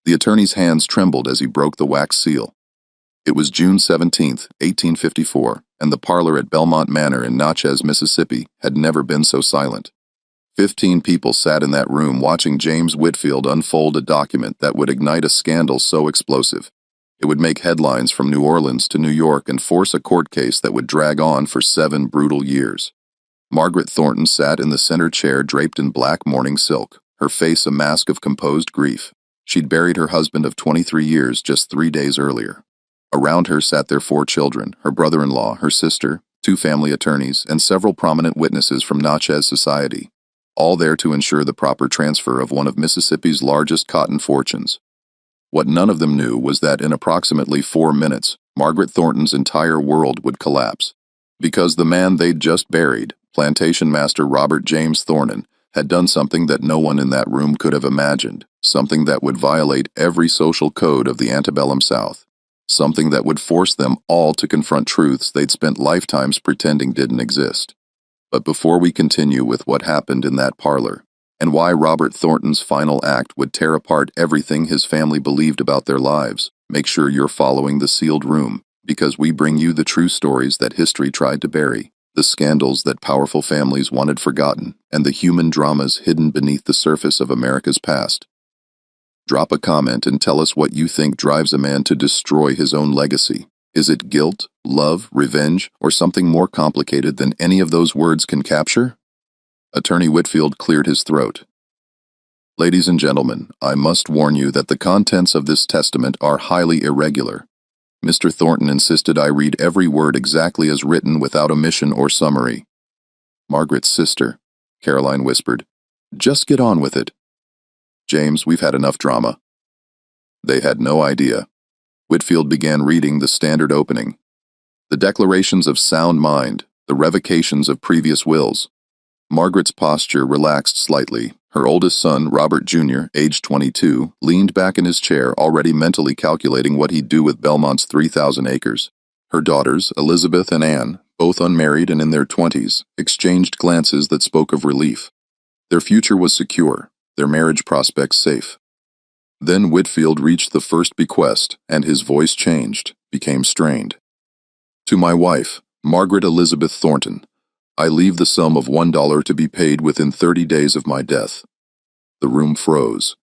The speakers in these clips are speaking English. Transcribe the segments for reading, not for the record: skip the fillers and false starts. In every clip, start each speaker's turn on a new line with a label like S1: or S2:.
S1: The attorney's hands trembled as he broke the wax seal. It was June 17th, 1854, and the parlor at Belmont Manor in Natchez, Mississippi, had never been so silent. 15 people sat in that room watching James Whitfield unfold a document that would ignite a scandal so explosive. It would make headlines from New Orleans to New York and force a court case that would drag on for 7 brutal years. Margaret Thornton sat in the center chair draped in black mourning silk, her face a mask of composed grief. She'd buried her husband of 23 years just 3 days earlier. Around her sat their 4 children, her brother-in-law, her sister, 2 family attorneys, and several prominent witnesses from Natchez society, all there to ensure the proper transfer of one of Mississippi's largest cotton fortunes. What none of them knew was that in approximately 4 minutes, Margaret Thornton's entire world would collapse. Because the man they'd just buried, plantation master Robert James Thornton, had done something that no one in that room could have imagined, something that would violate every social code of the antebellum South, something that would force them all to confront truths they'd spent lifetimes pretending didn't exist. But before we continue with what happened in that parlor, and why Robert Thornton's final act would tear apart everything his family believed about their lives, make sure you're following the sealed room, because we bring you the true stories that history tried to bury, the scandals that powerful families wanted forgotten, and the human dramas hidden beneath the surface of America's past. Drop a comment and tell us what you think drives a man to destroy his own legacy. Is it guilt, love, revenge, or something more complicated than any of those words can capture? Attorney Whitfield cleared his throat. Ladies and gentlemen, I must warn you that the contents of this testament are highly irregular. Mr. Thornton insisted I read every word exactly as written without omission or summary. Margaret's sister, Caroline whispered. Just get on with it. James, we've had enough drama. They had no idea. Whitfield began reading the standard opening. The declarations of sound mind, the revocations of previous wills. Margaret's posture relaxed slightly. Her oldest son, Robert Jr., aged 22, leaned back in his chair, already mentally calculating what he'd do with Belmont's 3,000 acres. Her daughters, Elizabeth and Anne, both unmarried and in their 20s, exchanged glances that spoke of relief. Their future was secure, their marriage prospects safe. Then Whitfield reached the first bequest, and his voice changed, became strained. To my wife, Margaret Elizabeth Thornton, I leave the sum of $1 to be paid within 30 days of my death. The room froze.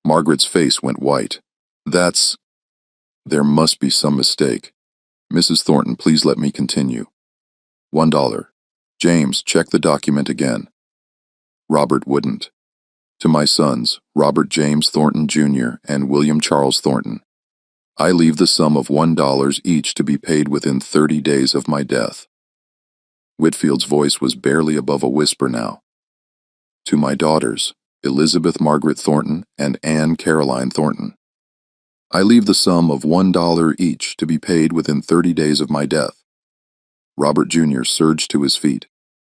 S1: Margaret's face went white. There must be some mistake. Mrs. Thornton, please let me continue. $1. James, check the document again. Robert wouldn't. To my sons, Robert James Thornton Jr. and William Charles Thornton, I leave the sum of $1 each to be paid within 30 days of my death. Whitfield's voice was barely above a whisper now. To my daughters, Elizabeth Margaret Thornton and Anne Caroline Thornton, I leave the sum of $1 each to be paid within 30 days of my death. Robert Jr. surged to his feet.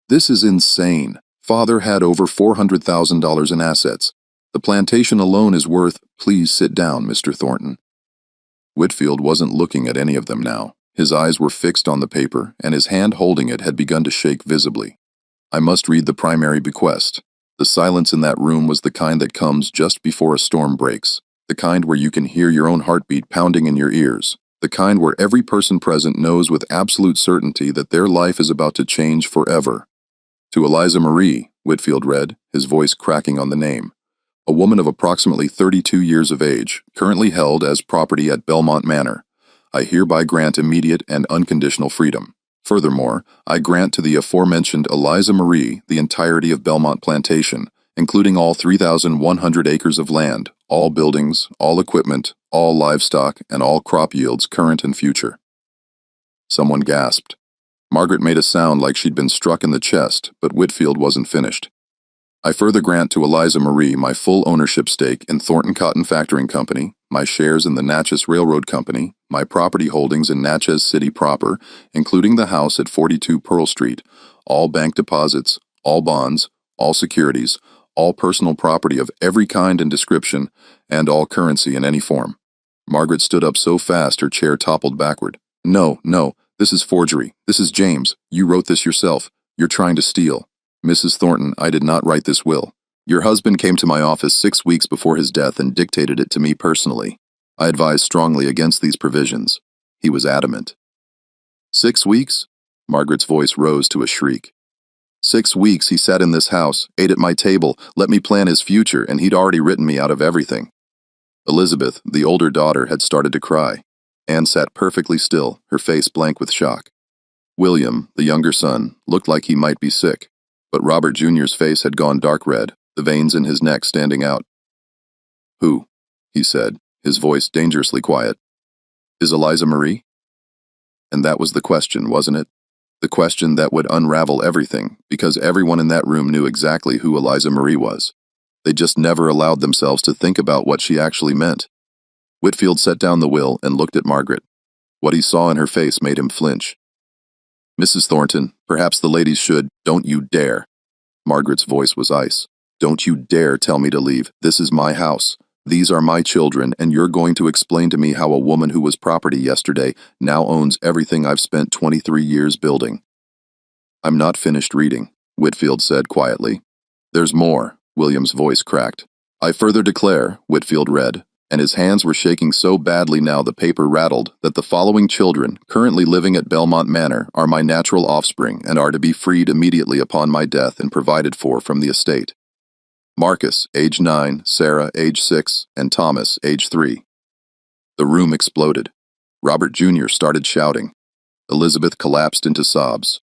S1: This is insane. Father had over $400,000 in assets. The plantation alone is worth— Please sit down, Mr. Thornton. Whitfield wasn't looking at any of them now. His eyes were fixed on the paper, and his hand holding it had begun to shake visibly. I must read the primary bequest. The silence in that room was the kind that comes just before a storm breaks, the kind where you can hear your own heartbeat pounding in your ears, the kind where every person present knows with absolute certainty that their life is about to change forever. To Eliza Marie, Whitfield read, his voice cracking on the name, a woman of approximately 32 years of age, currently held as property at Belmont Manor. I hereby grant immediate and unconditional freedom. Furthermore, I grant to the aforementioned Eliza Marie the entirety of Belmont Plantation, including all 3,100 acres of land, all buildings, all equipment, all livestock, and all crop yields current and future. Someone gasped. Margaret made a sound like she'd been struck in the chest, but Whitfield wasn't finished. I further grant to Eliza Marie my full ownership stake in Thornton Cotton Factoring Company, my shares in the Natchez Railroad Company, my property holdings in Natchez City proper, including the house at 42 Pearl Street, all bank deposits, all bonds, all securities, all personal property of every kind and description, and all currency in any form. Margaret stood up so fast her chair toppled backward. No, this is forgery. This is James. You wrote this yourself. You're trying to steal. Mrs. Thornton, I did not write this will. Your husband came to my office 6 weeks before his death and dictated it to me personally. I advised strongly against these provisions. He was adamant. 6 weeks? Margaret's voice rose to a shriek. 6 weeks he sat in this house, ate at my table, let me plan his future, and he'd already written me out of everything. Elizabeth, the older daughter, had started to cry. Anne sat perfectly still, her face blank with shock. William, the younger son, looked like he might be sick, but Robert Jr.'s face had gone dark red, the veins in his neck standing out. Who? He said, his voice dangerously quiet. Is Eliza Marie? And that was the question, wasn't it? The question that would unravel everything, because everyone in that room knew exactly who Eliza Marie was. They just never allowed themselves to think about what she actually meant. Whitfield set down the will and looked at Margaret. What he saw in her face made him flinch. Mrs. Thornton, perhaps the ladies should— Don't you dare. Margaret's voice was ice. Don't you dare tell me to leave. This is my house. These are my children, and you're going to explain to me how a woman who was property yesterday now owns everything I've spent 23 years building. I'm not finished reading, Whitfield said quietly. There's more, William's voice cracked. I further declare, Whitfield read, and his hands were shaking so badly now the paper rattled, that the following children, currently living at Belmont Manor, are my natural offspring and are to be freed immediately upon my death and provided for from the estate. Marcus, age 9, Sarah, age 6, and Thomas, age 3. The room exploded. Robert Jr. started shouting. Elizabeth collapsed into sobs.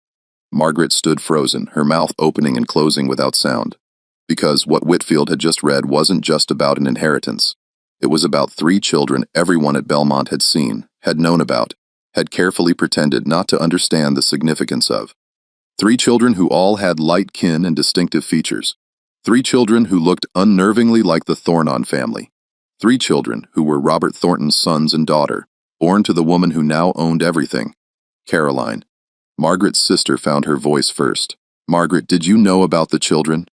S1: Margaret stood frozen, her mouth opening and closing without sound. Because what Whitfield had just read wasn't just about an inheritance. It was about 3 children everyone at Belmont had seen, had known about, had carefully pretended not to understand the significance of. 3 children who all had light kin and distinctive features. 3 children who looked unnervingly like the Thornon family. 3 children who were Robert Thornton's sons and daughter, born to the woman who now owned everything, Caroline. Margaret's sister found her voice first. Margaret, did you know about the children?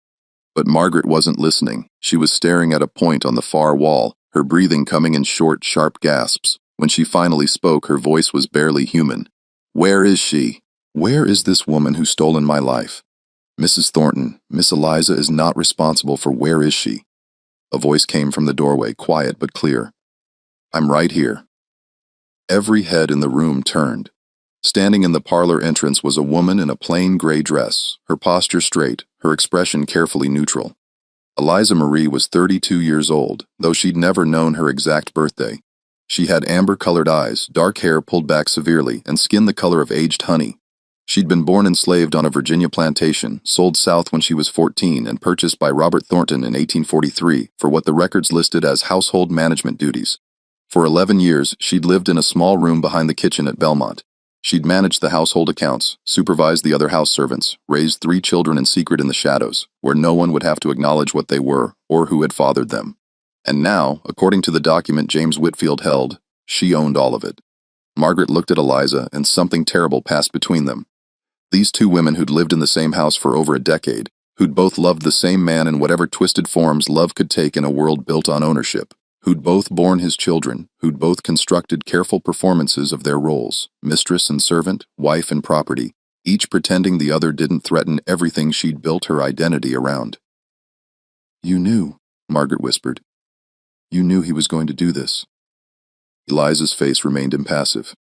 S1: But Margaret wasn't listening. She was staring at a point on the far wall, her breathing coming in short, sharp gasps. When she finally spoke, her voice was barely human. Where is she? Where is this woman who's stolen my life? Mrs. Thornton, Miss Eliza is not responsible for where is she? A voice came from the doorway, quiet but clear. I'm right here. Every head in the room turned. Standing in the parlor entrance was a woman in a plain gray dress, her posture straight, her expression carefully neutral. Eliza Marie was 32 years old, though she'd never known her exact birthday. She had amber-colored eyes, dark hair pulled back severely, and skin the color of aged honey. She'd been born enslaved on a Virginia plantation, sold south when she was 14, and purchased by Robert Thornton in 1843 for what the records listed as household management duties. For 11 years, she'd lived in a small room behind the kitchen at Belmont. She'd managed the household accounts, supervised the other house servants, raised 3 children in secret in the shadows, where no one would have to acknowledge what they were or who had fathered them. And now, according to the document James Whitfield held, she owned all of it. Margaret looked at Eliza, and something terrible passed between them. These 2 women who'd lived in the same house for over a decade, who'd both loved the same man in whatever twisted forms love could take in a world built on ownership, who'd both borne his children, who'd both constructed careful performances of their roles, mistress and servant, wife and property, each pretending the other didn't threaten everything she'd built her identity around. You knew, Margaret whispered. You knew he was going to do this. Eliza's face remained impassive.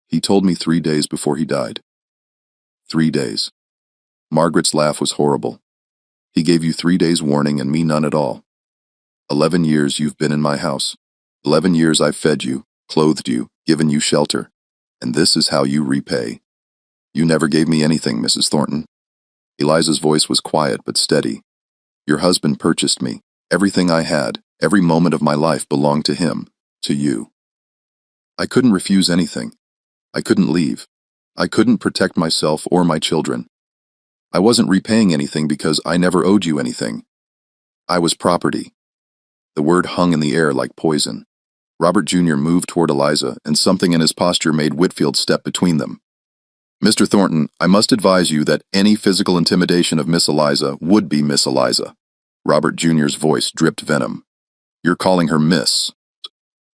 S1: He told me 3 days before he died. 3 days. Margaret's laugh was horrible. He gave you 3 days warning and me none at all. 11 years you've been in my house. 11 years I've fed you, clothed you, given you shelter. And this is how you repay. You never gave me anything, Mrs. Thornton. Eliza's voice was quiet but steady. Your husband purchased me. Everything I had, every moment of my life belonged to him, to you. I couldn't refuse anything. I couldn't leave. I couldn't protect myself or my children. I wasn't repaying anything because I never owed you anything. I was property. The word hung in the air like poison. Robert Jr. moved toward Eliza, and something in his posture made Whitfield step between them. Mr. Thornton, I must advise you that any physical intimidation of Miss Eliza would be Miss Eliza. Robert Jr.'s voice dripped venom. You're calling her Miss.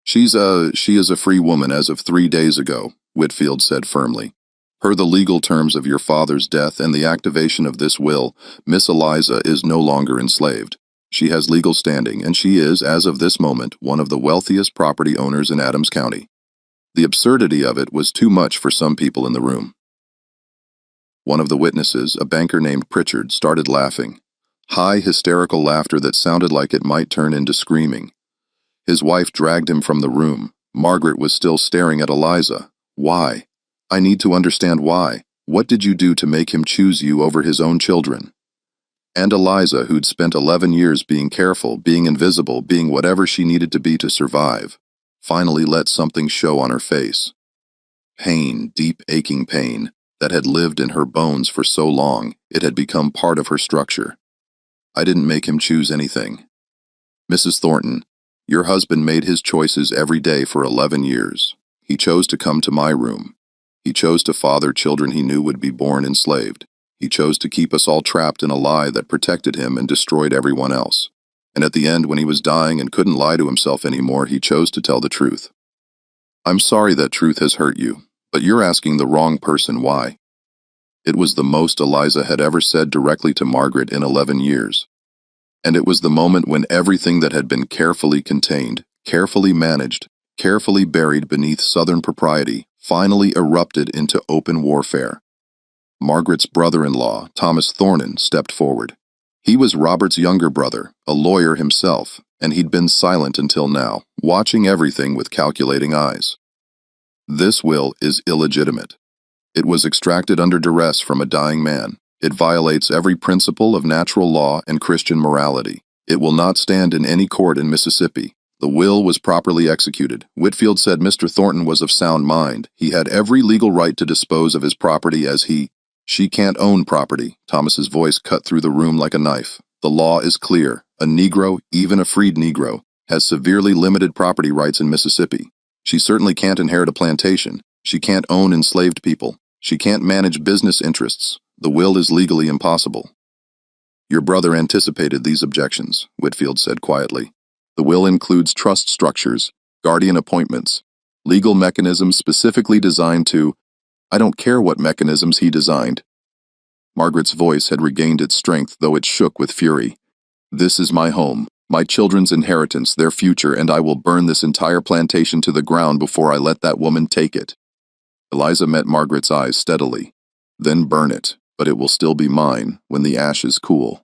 S1: She is a free woman as of 3 days ago, Whitfield said firmly. Per the legal terms of your father's death and the activation of this will, Miss Eliza is no longer enslaved. She has legal standing, and she is, as of this moment, one of the wealthiest property owners in Adams County. The absurdity of it was too much for some people in the room. One of the witnesses, a banker named Pritchard, started laughing. High, hysterical laughter that sounded like it might turn into screaming. His wife dragged him from the room. Margaret was still staring at Eliza. Why? I need to understand why. What did you do to make him choose you over his own children? And Eliza, who'd spent 11 years being careful, being invisible, being whatever she needed to be to survive, finally let something show on her face. Pain, deep aching pain, that had lived in her bones for so long, it had become part of her structure. I didn't make him choose anything. Mrs. Thornton, your husband made his choices every day for 11 years. He chose to come to my room. He chose to father children he knew would be born enslaved. He chose to keep us all trapped in a lie that protected him and destroyed everyone else. And at the end, when he was dying and couldn't lie to himself anymore, he chose to tell the truth. I'm sorry that truth has hurt you, but you're asking the wrong person why. It was the most Eliza had ever said directly to Margaret in 11 years. And it was the moment when everything that had been carefully contained, carefully managed, carefully buried beneath Southern propriety, finally erupted into open warfare. Margaret's brother-in-law, Thomas Thornton, stepped forward. He was Robert's younger brother, a lawyer himself, and he'd been silent until now, watching everything with calculating eyes. This will is illegitimate. It was extracted under duress from a dying man. It violates every principle of natural law and Christian morality. It will not stand in any court in Mississippi. The will was properly executed. Whitfield said Mr. Thornton was of sound mind. He had every legal right to dispose of his property as She can't own property. Thomas's voice cut through the room like a knife. The law is clear. A Negro, even a freed Negro, has severely limited property rights in Mississippi. She certainly can't inherit a plantation. She can't own enslaved people. She can't manage business interests. The will is legally impossible. Your brother anticipated these objections, Whitfield said quietly. The will includes trust structures, guardian appointments, legal mechanisms specifically designed to— I don't care what mechanisms he designed. Margaret's voice had regained its strength, though it shook with fury. This is my home, my children's inheritance, their future, and I will burn this entire plantation to the ground before I let that woman take it. Eliza met Margaret's eyes steadily. Then burn it, but it will still be mine when the ashes cool.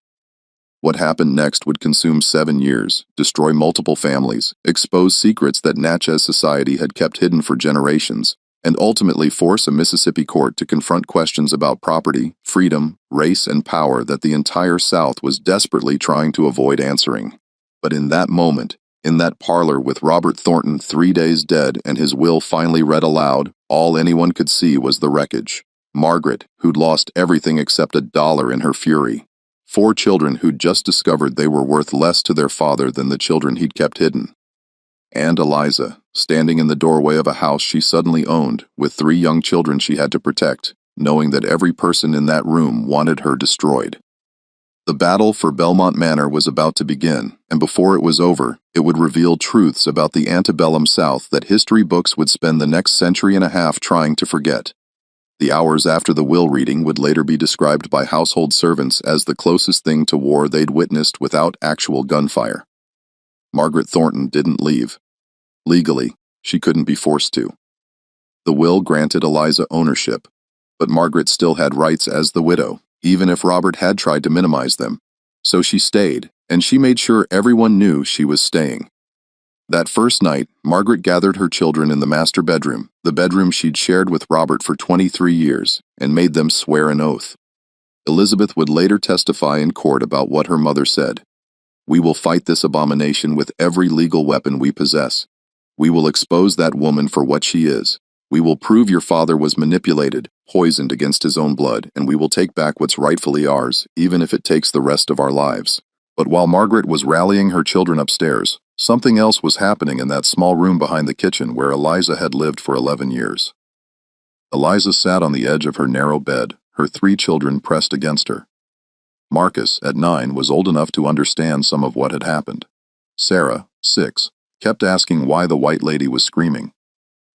S1: What happened next would consume 7 years, destroy multiple families, expose secrets that Natchez society had kept hidden for generations, and ultimately force a Mississippi court to confront questions about property, freedom, race, and power that the entire South was desperately trying to avoid answering. But in that moment, in that parlor with Robert Thornton 3 days dead and his will finally read aloud, all anyone could see was the wreckage. Margaret, who'd lost everything except $1 in her fury. 4 children who'd just discovered they were worth less to their father than the children he'd kept hidden. And Eliza, standing in the doorway of a house she suddenly owned, with 3 young children she had to protect, knowing that every person in that room wanted her destroyed. The battle for Belmont Manor was about to begin, and before it was over, it would reveal truths about the antebellum South that history books would spend the next century and a half trying to forget. The hours after the will reading would later be described by household servants as the closest thing to war they'd witnessed without actual gunfire. Margaret Thornton didn't leave. Legally, she couldn't be forced to. The will granted Eliza ownership, but Margaret still had rights as the widow, even if Robert had tried to minimize them. So she stayed, and she made sure everyone knew she was staying. That first night, Margaret gathered her children in the master bedroom, the bedroom she'd shared with Robert for 23 years, and made them swear an oath. Elizabeth would later testify in court about what her mother said. We will fight this abomination with every legal weapon we possess. We will expose that woman for what she is. We will prove your father was manipulated, poisoned against his own blood, and we will take back what's rightfully ours, even if it takes the rest of our lives. But while Margaret was rallying her children upstairs, something else was happening in that small room behind the kitchen where Eliza had lived for 11 years. Eliza sat on the edge of her narrow bed, her 3 children pressed against her. Marcus, at 9, was old enough to understand some of what had happened. Sarah, 6, kept asking why the white lady was screaming.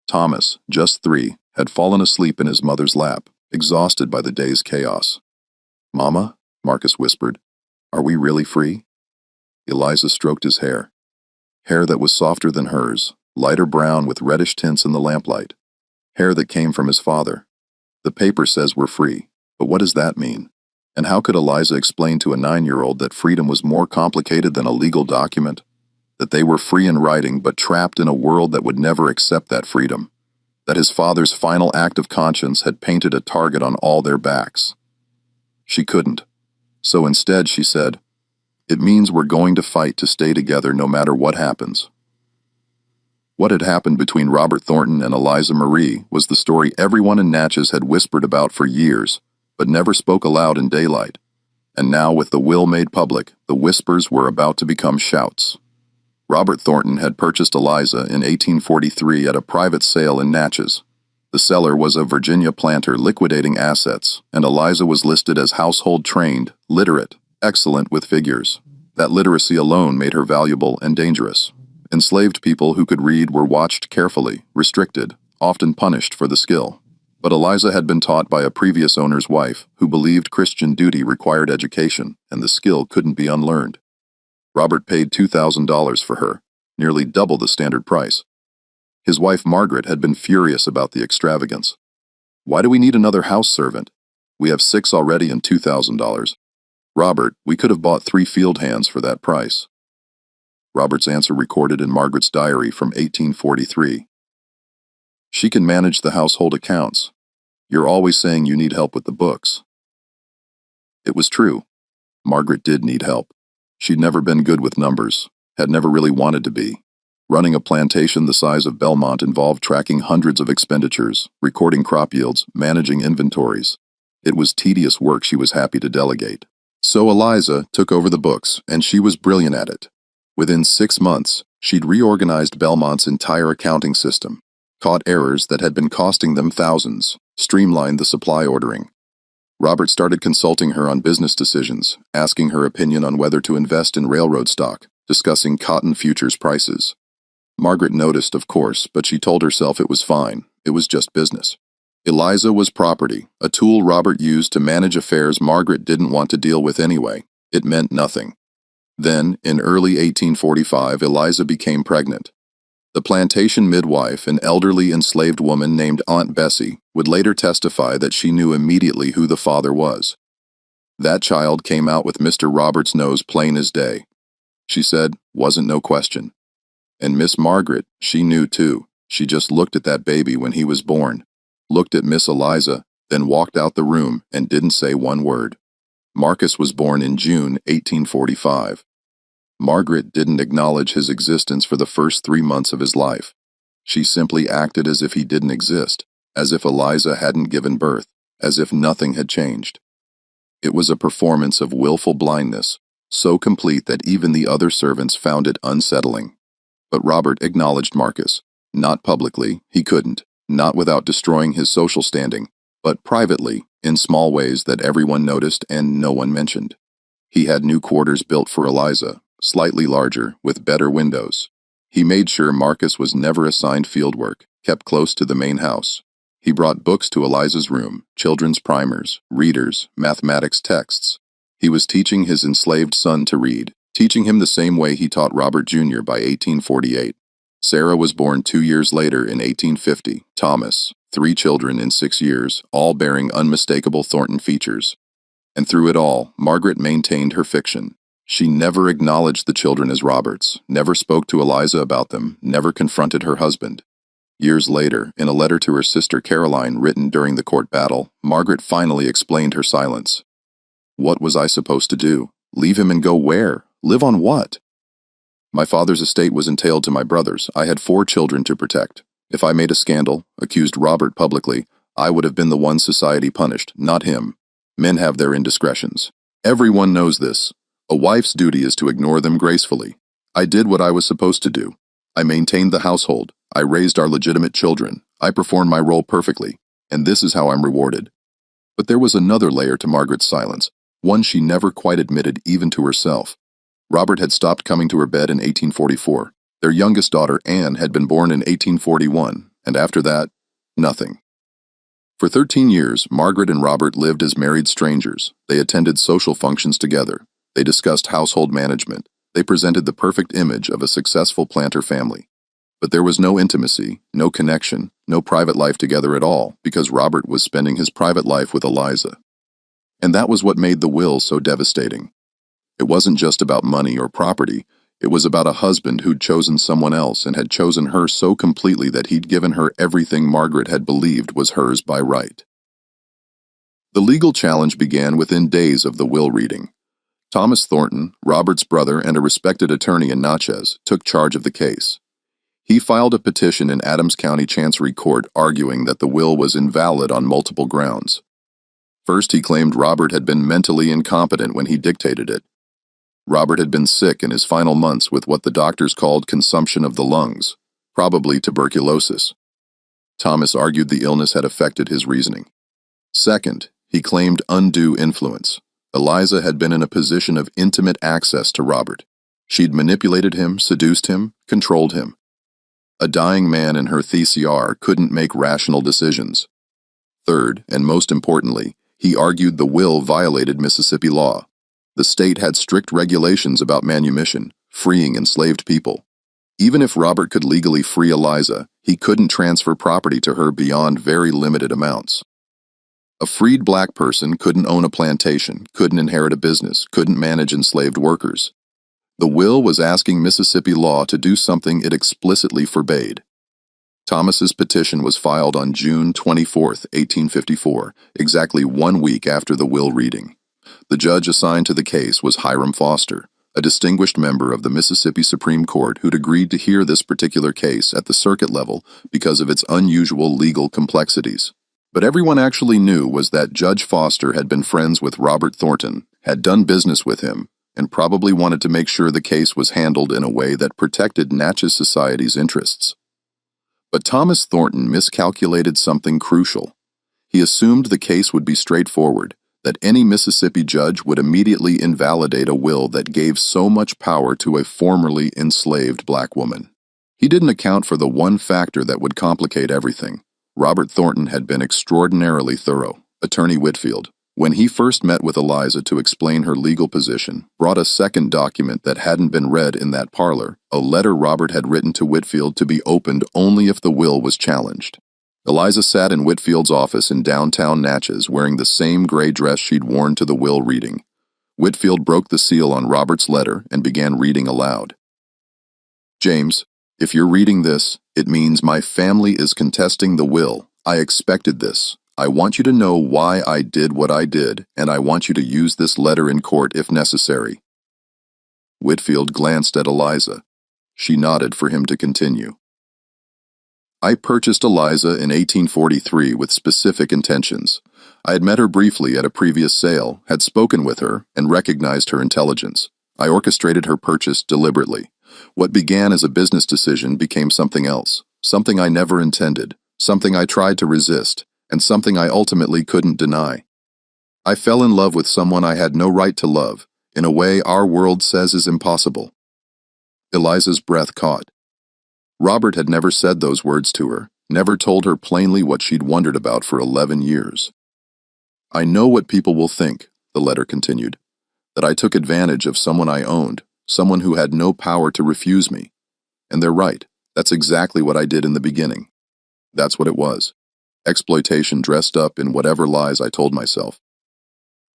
S1: Thomas, just 3, had fallen asleep in his mother's lap, exhausted by the day's chaos. "Mama," Marcus whispered, "are we really free?" Eliza stroked his hair that was softer than hers, lighter brown with reddish tints in the lamplight. Hair that came from his father. "The paper says we're free, but what does that mean?" And how could Eliza explain to a 9-year-old that freedom was more complicated than a legal document? That they were free in writing but trapped in a world that would never accept that freedom? That his father's final act of conscience had painted a target on all their backs? She couldn't. So instead she said, "It means we're going to fight to stay together no matter what happens." What had happened between Robert Thornton and Eliza Marie was the story everyone in Natchez had whispered about for years, but never spoke aloud in daylight. And now, with the will made public, the whispers were about to become shouts. Robert Thornton had purchased Eliza in 1843 at a private sale in Natchez. The seller was a Virginia planter liquidating assets, and Eliza was listed as household trained, literate, excellent with figures. That literacy alone made her valuable and dangerous. Enslaved people who could read were watched carefully, restricted, often punished for the skill. But Eliza had been taught by a previous owner's wife, who believed Christian duty required education, and the skill couldn't be unlearned. Robert paid $2,000 for her, nearly double the standard price. His wife Margaret had been furious about the extravagance. "Why do we need another house servant? We have 6 already and $2,000. Robert, we could have bought 3 field hands for that price." Robert's answer recorded in Margaret's diary from 1843. "She can manage the household accounts. You're always saying you need help with the books." It was true. Margaret did need help. She'd never been good with numbers, had never really wanted to be. Running a plantation the size of Belmont involved tracking hundreds of expenditures, recording crop yields, managing inventories. It was tedious work she was happy to delegate. So Eliza took over the books, and she was brilliant at it. Within 6 months, she'd reorganized Belmont's entire accounting system, caught errors that had been costing them thousands, streamlined the supply ordering. Robert started consulting her on business decisions, asking her opinion on whether to invest in railroad stock, discussing cotton futures prices. Margaret noticed, of course, but she told herself it was fine. It was just business. Eliza was property, a tool Robert used to manage affairs Margaret didn't want to deal with anyway. It meant nothing. Then, in early 1845, Eliza became pregnant. The plantation midwife, an elderly enslaved woman named Aunt Bessie, would later testify that she knew immediately who the father was. That child came out with Mr. Robert's nose plain as day. She said, "Wasn't no question." And Miss Margaret, she knew too. She just looked at that baby when he was born, looked at Miss Eliza, then walked out the room and didn't say one word. Marcus was born in June 1845. Margaret didn't acknowledge his existence for the first 3 months of his life. She simply acted as if he didn't exist, as if Eliza hadn't given birth, as if nothing had changed. It was a performance of willful blindness, so complete that even the other servants found it unsettling. But Robert acknowledged Marcus. Not publicly, he couldn't, not without destroying his social standing, but privately, in small ways that everyone noticed and no one mentioned. He had new quarters built for Eliza, slightly larger, with better windows. He made sure Marcus was never assigned field work, kept close to the main house. He brought books to Eliza's room, children's primers, readers, mathematics texts. He was teaching his enslaved son to read, teaching him the same way he taught Robert Jr. by 1848. Sarah was born 2 years later in 1850, Thomas, 3 children in 6 years, all bearing unmistakable Thornton features. And through it all, Margaret maintained her fiction. She never acknowledged the children as Robert's, never spoke to Eliza about them, never confronted her husband. Years later, in a letter to her sister Caroline written during the court battle, Margaret finally explained her silence. "What was I supposed to do? Leave him and go where? Live on what? My father's estate was entailed to my brothers. I had 4 children to protect. If I made a scandal, accused Robert publicly, I would have been the one society punished, not him. Men have their indiscretions. Everyone knows this. A wife's duty is to ignore them gracefully. I did what I was supposed to do. I maintained the household. I raised our legitimate children. I performed my role perfectly, and this is how I'm rewarded." But there was another layer to Margaret's silence, one she never quite admitted even to herself. Robert had stopped coming to her bed in 1844. Their youngest daughter, Anne, had been born in 1841, and after that, nothing. For 13 years, Margaret and Robert lived as married strangers. They attended social functions together. They discussed household management. They presented the perfect image of a successful planter family. But there was no intimacy, no connection, no private life together at all, because Robert was spending his private life with Eliza. And that was what made the will so devastating. It wasn't just about money or property. It was about a husband who'd chosen someone else and had chosen her so completely that he'd given her everything Margaret had believed was hers by right. The legal challenge began within days of the will reading. Thomas Thornton, Robert's brother and a respected attorney in Natchez, took charge of the case. He filed a petition in Adams County Chancery Court arguing that the will was invalid on multiple grounds. First, he claimed Robert had been mentally incompetent when he dictated it. Robert had been sick in his final months with what the doctors called consumption of the lungs, probably tuberculosis. Thomas argued the illness had affected his reasoning. Second, he claimed undue influence. Eliza had been in a position of intimate access to Robert. She'd manipulated him, seduced him, controlled him. A dying man in her TCR couldn't make rational decisions. Third, and most importantly, he argued the will violated Mississippi law. The state had strict regulations about manumission, freeing enslaved people. Even if Robert could legally free Eliza, he couldn't transfer property to her beyond very limited amounts. A freed black person couldn't own a plantation, couldn't inherit a business, couldn't manage enslaved workers. The will was asking Mississippi law to do something it explicitly forbade. Thomas's petition was filed on June 24, 1854, exactly 1 week after the will reading. The judge assigned to the case was Hiram Foster, a distinguished member of the Mississippi Supreme Court who'd agreed to hear this particular case at the circuit level because of its unusual legal complexities. But everyone actually knew was that Judge Foster had been friends with Robert Thornton, had done business with him, and probably wanted to make sure the case was handled in a way that protected Natchez society's interests. But Thomas Thornton miscalculated something crucial. He assumed the case would be straightforward, that any Mississippi judge would immediately invalidate a will that gave so much power to a formerly enslaved black woman. He didn't account for the one factor that would complicate everything. Robert Thornton had been extraordinarily thorough. Attorney Whitfield, when he first met with Eliza to explain her legal position, brought a second document that hadn't been read in that parlor, a letter Robert had written to Whitfield to be opened only if the will was challenged. Eliza sat in Whitfield's office in downtown Natchez wearing the same gray dress she'd worn to the will reading. Whitfield broke the seal on Robert's letter and began reading aloud. James, if you're reading this, it means my family is contesting the will. I expected this. I want you to know why I did what I did, and I want you to use this letter in court if necessary. Whitfield glanced at Eliza. She nodded for him to continue. I purchased Eliza in 1843 with specific intentions. I had met her briefly at a previous sale, had spoken with her, and recognized her intelligence. I orchestrated her purchase deliberately. What began as a business decision became something else, something I never intended, something I tried to resist, and something I ultimately couldn't deny. I fell in love with someone I had no right to love, in a way our world says is impossible. Eliza's breath caught. Robert had never said those words to her, never told her plainly what she'd wondered about for 11 years. I know what people will think, the letter continued, that I took advantage of someone I owned, someone who had no power to refuse me. And they're right. That's exactly what I did in the beginning. That's what it was. Exploitation dressed up in whatever lies I told myself.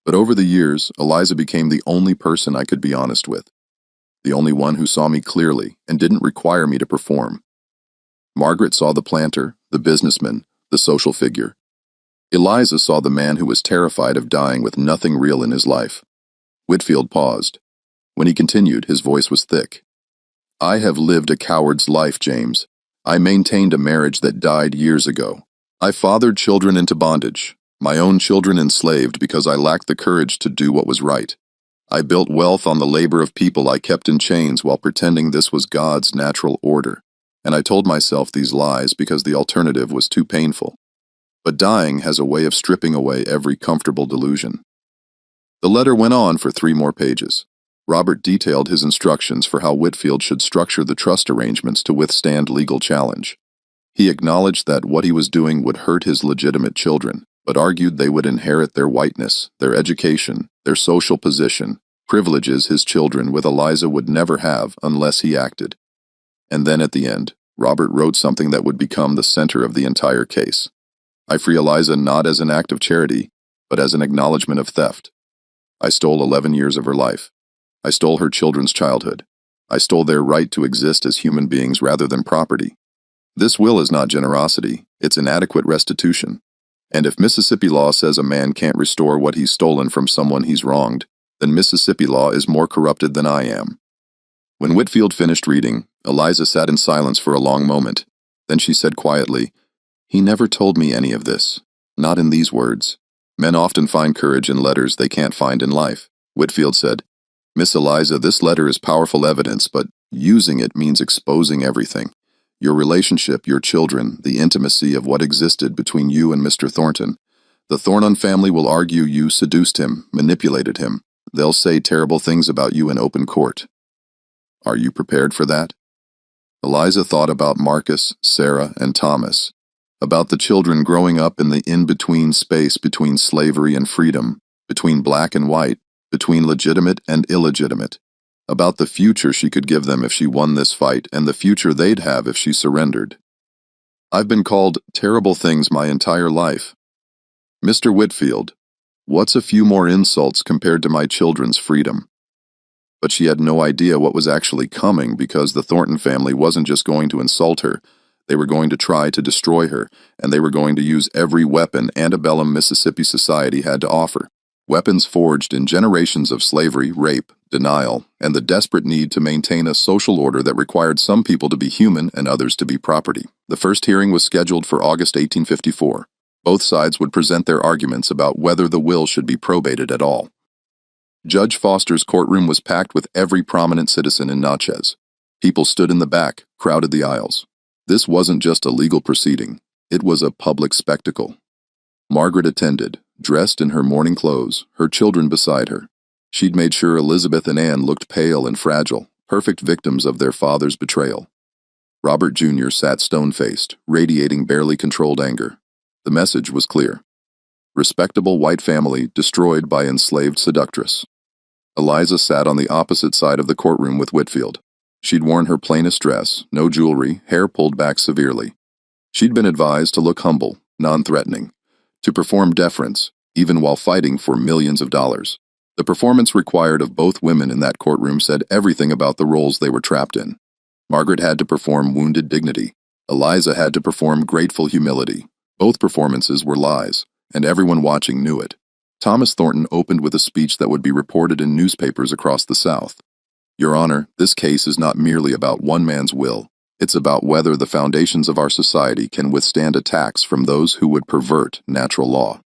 S1: But over the years, Eliza became the only person I could be honest with. The only one who saw me clearly and didn't require me to perform. Margaret saw the planter, the businessman, the social figure. Eliza saw the man who was terrified of dying with nothing real in his life. Whitfield paused. When he continued, his voice was thick. I have lived a coward's life, James. I maintained a marriage that died years ago. I fathered children into bondage, my own children enslaved because I lacked the courage to do what was right. I built wealth on the labor of people I kept in chains while pretending this was God's natural order, and I told myself these lies because the alternative was too painful. But dying has a way of stripping away every comfortable delusion. The letter went on for 3 more pages. Robert detailed his instructions for how Whitfield should structure the trust arrangements to withstand legal challenge. He acknowledged that what he was doing would hurt his legitimate children, but argued they would inherit their whiteness, their education, their social position, privileges his children with Eliza would never have unless he acted. And then at the end, Robert wrote something that would become the center of the entire case. I free Eliza not as an act of charity, but as an acknowledgement of theft. I stole 11 years of her life. I stole her children's childhood. I stole their right to exist as human beings rather than property. This will is not generosity, it's inadequate restitution. And if Mississippi law says a man can't restore what he's stolen from someone he's wronged, then Mississippi law is more corrupted than I am. When Whitfield finished reading, Eliza sat in silence for a long moment. Then she said quietly, "He never told me any of this. Not in these words. Men often find courage in letters they can't find in life." Whitfield said, "Miss Eliza, this letter is powerful evidence, but using it means exposing everything. Your relationship, your children, the intimacy of what existed between you and Mr. Thornton. The Thornton family will argue you seduced him, manipulated him. They'll say terrible things about you in open court. Are you prepared for that?" Eliza thought about Marcus, Sarah, and Thomas, about the children growing up in the in-between space between slavery and freedom, between black and white, between legitimate and illegitimate, about the future she could give them if she won this fight and the future they'd have if she surrendered. "I've been called terrible things my entire life. Mr. Whitfield, what's a few more insults compared to my children's freedom?" But she had no idea what was actually coming because the Thornton family wasn't just going to insult her, they were going to try to destroy her, and they were going to use every weapon antebellum Mississippi society had to offer. Weapons forged in generations of slavery, rape, denial, and the desperate need to maintain a social order that required some people to be human and others to be property. The first hearing was scheduled for August 1854. Both sides would present their arguments about whether the will should be probated at all. Judge Foster's courtroom was packed with every prominent citizen in Natchez. People stood in the back, crowded the aisles. This wasn't just a legal proceeding, it was a public spectacle. Margaret attended, dressed in her mourning clothes, her children beside her. She'd made sure Elizabeth and Anne looked pale and fragile, perfect victims of their father's betrayal. Robert Jr. sat stone-faced, radiating barely controlled anger. The message was clear. Respectable white family destroyed by enslaved seductress. Eliza sat on the opposite side of the courtroom with Whitfield. She'd worn her plainest dress, no jewelry, hair pulled back severely. She'd been advised to look humble, non-threatening, to perform deference, even while fighting for millions of dollars. The performance required of both women in that courtroom said everything about the roles they were trapped in. Margaret had to perform wounded dignity. Eliza had to perform grateful humility. Both performances were lies, and everyone watching knew it. Thomas Thornton opened with a speech that would be reported in newspapers across the South. "Your Honor, this case is not merely about one man's will. It's about whether the foundations of our society can withstand attacks from those who would pervert natural law.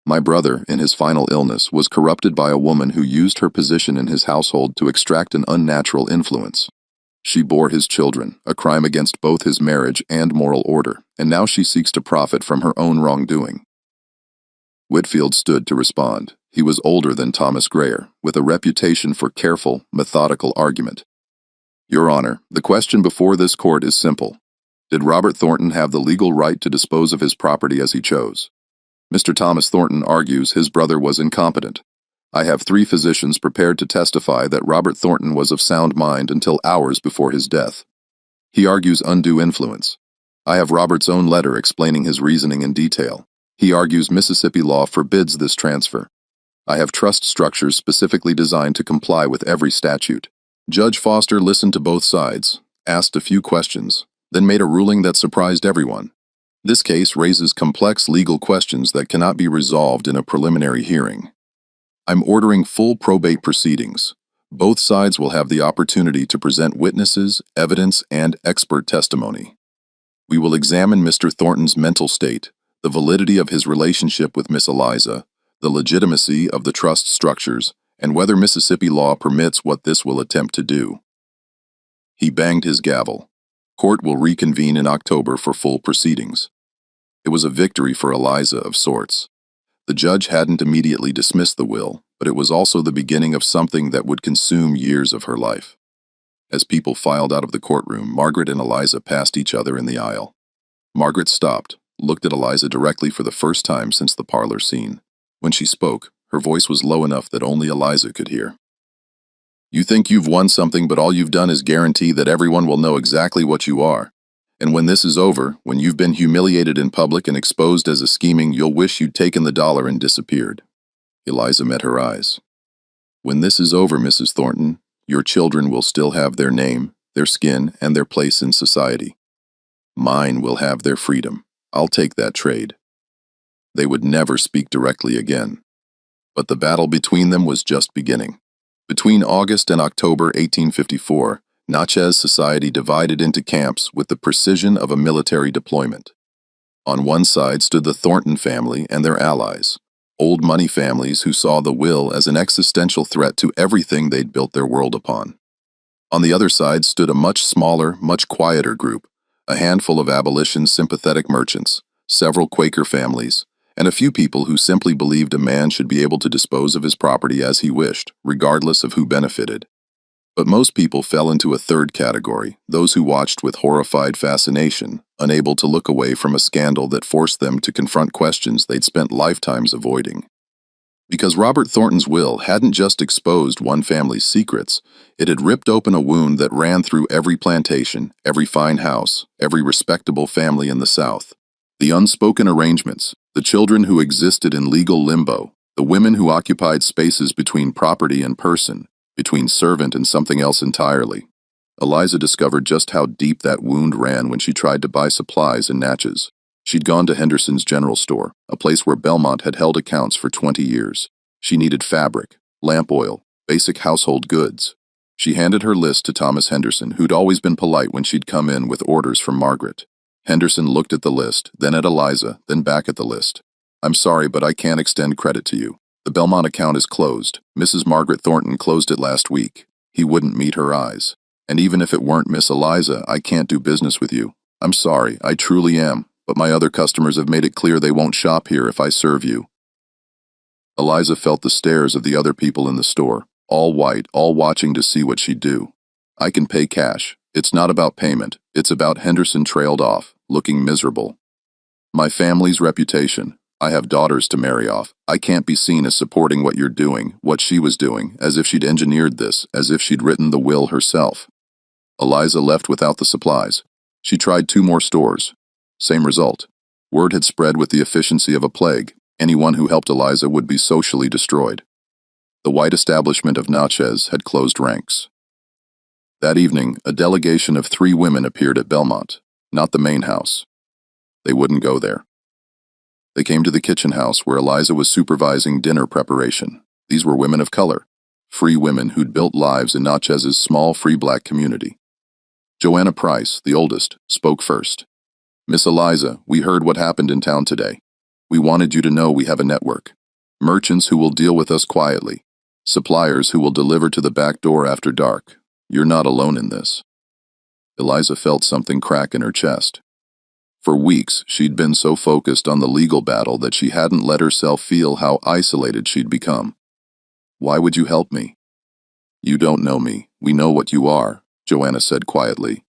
S1: My brother, in his final illness, was corrupted by a woman who used her position in his household to extract an unnatural influence. She bore his children, a crime against both his marriage and moral order, and now she seeks to profit from her own wrongdoing." Whitfield stood to respond. He was older than Thomas Grayer, with a reputation for careful, methodical argument. "Your Honor, the question before this court is simple. Did Robert Thornton have the legal right to dispose of his property as he chose? Mr. Thomas Thornton argues his brother was incompetent. I have 3 physicians prepared to testify that Robert Thornton was of sound mind until hours before his death. He argues undue influence. I have Robert's own letter explaining his reasoning in detail. He argues Mississippi law forbids this transfer. I have trust structures specifically designed to comply with every statute." Judge Foster listened to both sides, asked a few questions, then made a ruling that surprised everyone. This case raises complex legal questions that cannot be resolved in a preliminary hearing. I'm ordering full probate proceedings. Both sides will have the opportunity to present witnesses, evidence, and expert testimony. We will examine Mr. Thornton's mental state, the validity of his relationship with Miss Eliza, the legitimacy of the trust structures, and whether Mississippi law permits what this will attempt to do. He banged his gavel. Court will reconvene in October for full proceedings. It was a victory for Eliza of sorts. The judge hadn't immediately dismissed the will, but it was also the beginning of something that would consume years of her life. As people filed out of the courtroom, Margaret and Eliza passed each other in the aisle. Margaret stopped, looked at Eliza directly for the first time since the parlor scene. When she spoke, her voice was low enough that only Eliza could hear. You think you've won something, but all you've done is guarantee that everyone will know exactly what you are. And when this is over, when you've been humiliated in public and exposed as a scheming, you'll wish you'd taken the dollar and disappeared. Eliza met her eyes. When this is over, Mrs. Thornton, your children will still have their name, their skin, and their place in society. Mine will have their freedom. I'll take that trade. They would never speak directly again. But the battle between them was just beginning. Between August and October 1854, Natchez society divided into camps with the precision of a military deployment. On one side stood the Thornton family and their allies, old money families who saw the will as an existential threat to everything they'd built their world upon. On the other side stood a much smaller, much quieter group, a handful of abolition-sympathetic merchants, several Quaker families, and a few people who simply believed a man should be able to dispose of his property as he wished, regardless of who benefited. But most people fell into a third category, those who watched with horrified fascination, unable to look away from a scandal that forced them to confront questions they'd spent lifetimes avoiding. Because Robert Thornton's will hadn't just exposed one family's secrets, it had ripped open a wound that ran through every plantation, every fine house, every respectable family in the South. The unspoken arrangements, the children who existed in legal limbo, the women who occupied spaces between property and person, between servant and something else entirely. Eliza discovered just how deep that wound ran when she tried to buy supplies in Natchez. She'd gone to Henderson's General Store, a place where Belmont had held accounts for 20 years. She needed fabric, lamp oil, basic household goods. She handed her list to Thomas Henderson, who'd always been polite when she'd come in with orders from Margaret. Henderson looked at the list, then at Eliza, then back at the list. I'm sorry, but I can't extend credit to you. The Belmont account is closed. Mrs. Margaret Thornton closed it last week. He wouldn't meet her eyes. And even if it weren't Miss Eliza, I can't do business with you. I'm sorry, I truly am, but my other customers have made it clear they won't shop here if I serve you. Eliza felt the stares of the other people in the store, all white, all watching to see what she'd do. I can pay cash. It's not about payment. It's about Henderson trailed off, looking miserable. My family's reputation. I have daughters to marry off. I can't be seen as supporting what you're doing, what she was doing, as if she'd engineered this, as if she'd written the will herself. Eliza left without the supplies. She tried 2 more stores. Same result. Word had spread with the efficiency of a plague. Anyone who helped Eliza would be socially destroyed. The white establishment of Natchez had closed ranks. That evening, a delegation of 3 women appeared at Belmont, not the main house. They wouldn't go there. They came to the kitchen house where Eliza was supervising dinner preparation. These were women of color, free women who'd built lives in Natchez's small free black community. Joanna Price, the oldest, spoke first. Miss Eliza, we heard what happened in town today. We wanted you to know we have a network. Merchants who will deal with us quietly. Suppliers who will deliver to the back door after dark. You're not alone in this. Eliza felt something crack in her chest. For weeks, she'd been so focused on the legal battle that she hadn't let herself feel how isolated she'd become. Why would you help me? You don't know me. We know what you are, Joanna said quietly.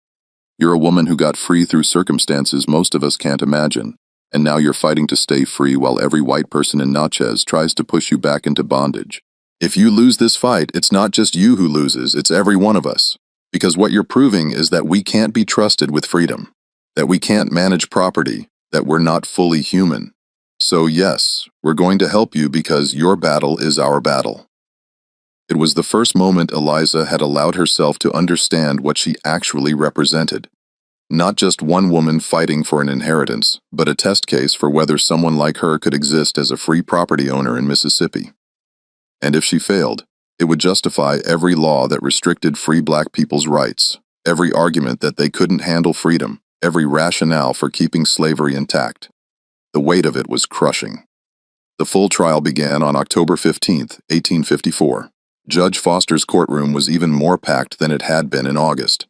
S1: You're a woman who got free through circumstances most of us can't imagine, and now you're fighting to stay free while every white person in Natchez tries to push you back into bondage. If you lose this fight, it's not just you who loses, it's every one of us. Because what you're proving is that we can't be trusted with freedom, that we can't manage property, that we're not fully human. So yes, we're going to help you because your battle is our battle. It was the first moment Eliza had allowed herself to understand what she actually represented. Not just one woman fighting for an inheritance, but a test case for whether someone like her could exist as a free property owner in Mississippi. And if she failed, it would justify every law that restricted free black people's rights, every argument that they couldn't handle freedom, every rationale for keeping slavery intact. The weight of it was crushing. The full trial began on October 15, 1854. Judge Foster's courtroom was even more packed than it had been in August.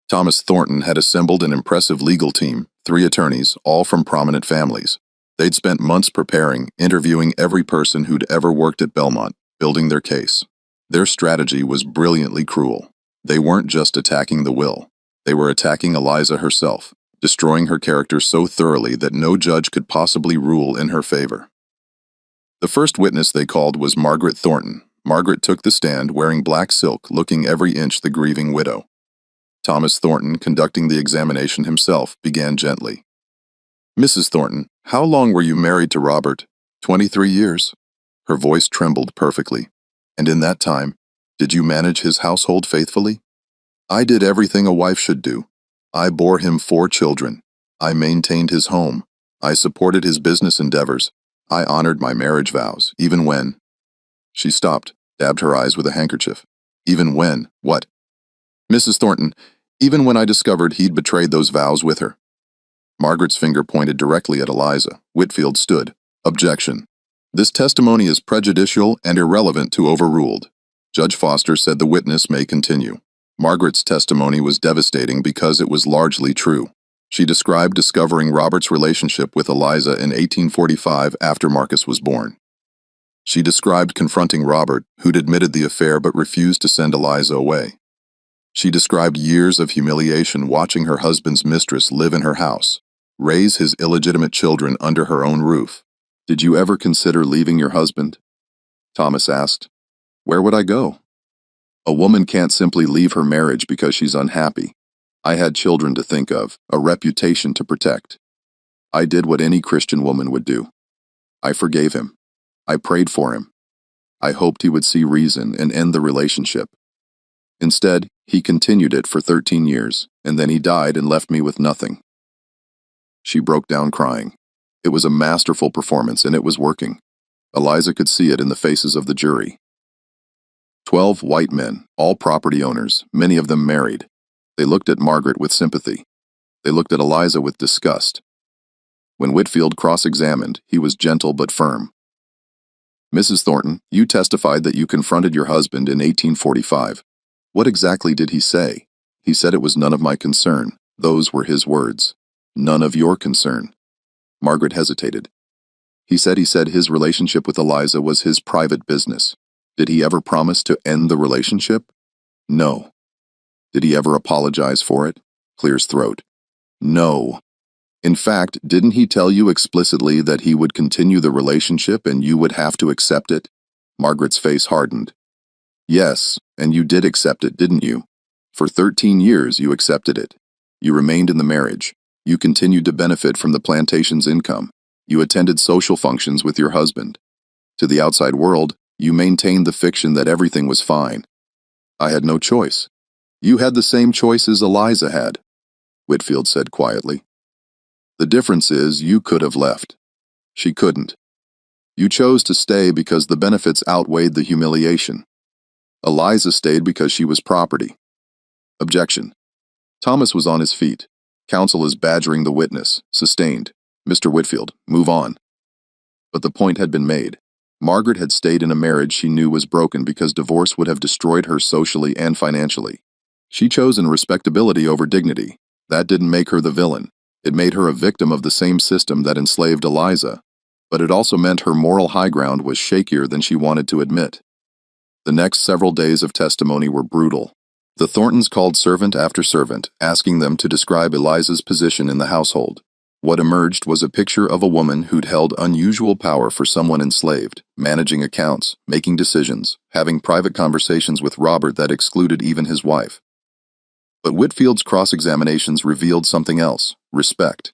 S1: Thomas Thornton had assembled an impressive legal team, 3 attorneys, all from prominent families. They'd spent months preparing, interviewing every person who'd ever worked at Belmont, building their case. Their strategy was brilliantly cruel. They weren't just attacking the will. They were attacking Eliza herself, destroying her character so thoroughly that no judge could possibly rule in her favor. The first witness they called was Margaret Thornton. Margaret took the stand wearing black silk, looking every inch the grieving widow. Thomas Thornton, conducting the examination himself, began gently. "Mrs. Thornton, how long were you married to Robert?" 23 years. Her voice trembled perfectly. "And in that time, did you manage his household faithfully?" "I did everything a wife should do. I bore him 4 children. I maintained his home. I supported his business endeavors. I honored my marriage vows, even when—" She stopped, dabbed her eyes with a handkerchief. "Even when, what?" "Mrs. Thornton, even when I discovered he'd betrayed those vows with her." Margaret's finger pointed directly at Eliza. Whitfield stood. "Objection. This testimony is prejudicial and irrelevant to overruled." Judge Foster said the witness may continue. Margaret's testimony was devastating because it was largely true. She described discovering Robert's relationship with Eliza in 1845 after Marcus was born. She described confronting Robert, who'd admitted the affair but refused to send Eliza away. She described years of humiliation watching her husband's mistress live in her house, raise his illegitimate children under her own roof. "Did you ever consider leaving your husband?" Thomas asked. "Where would I go? A woman can't simply leave her marriage because she's unhappy. I had children to think of, a reputation to protect. I did what any Christian woman would do. I forgave him. I prayed for him. I hoped he would see reason and end the relationship. Instead, he continued it for 13 years, and then he died and left me with nothing." She broke down crying. It was a masterful performance, and it was working. Eliza could see it in the faces of the jury. 12 white men, all property owners, many of them married. They looked at Margaret with sympathy. They looked at Eliza with disgust. When Whitfield cross-examined, he was gentle but firm. "Mrs. Thornton, you testified that you confronted your husband in 1845. What exactly did he say?" "He said it was none of my concern." Those were his words. "None of your concern." Margaret hesitated. He said his relationship with Eliza was his private business. Did he ever promise to end the relationship?" "No." "Did he ever apologize for it?" Clears throat. "No." "In fact, didn't he tell you explicitly that he would continue the relationship and you would have to accept it?" Margaret's face hardened. "Yes, and you did accept it, didn't you? For 13 years you accepted it. You remained in the marriage. You continued to benefit from the plantation's income. You attended social functions with your husband. To the outside world, you maintained the fiction that everything was fine. I had no choice. You had the same choices Eliza had," Whitfield said quietly. "The difference is you could have left. She couldn't. You chose to stay because the benefits outweighed the humiliation. Eliza stayed because she was property." Objection. Thomas was on his feet. Counsel is badgering the witness. Sustained. "Mr. Whitfield, move on." But the point had been made. Margaret had stayed in a marriage she knew was broken because divorce would have destroyed her socially and financially. She chosen respectability over dignity. That didn't make her the villain. It made her a victim of the same system that enslaved Eliza. But it also meant her moral high ground was shakier than she wanted to admit. The next several days of testimony were brutal. The Thorntons called servant after servant, asking them to describe Eliza's position in the household. What emerged was a picture of a woman who'd held unusual power for someone enslaved, managing accounts, making decisions, having private conversations with Robert that excluded even his wife. But Whitfield's cross-examinations revealed something else: respect.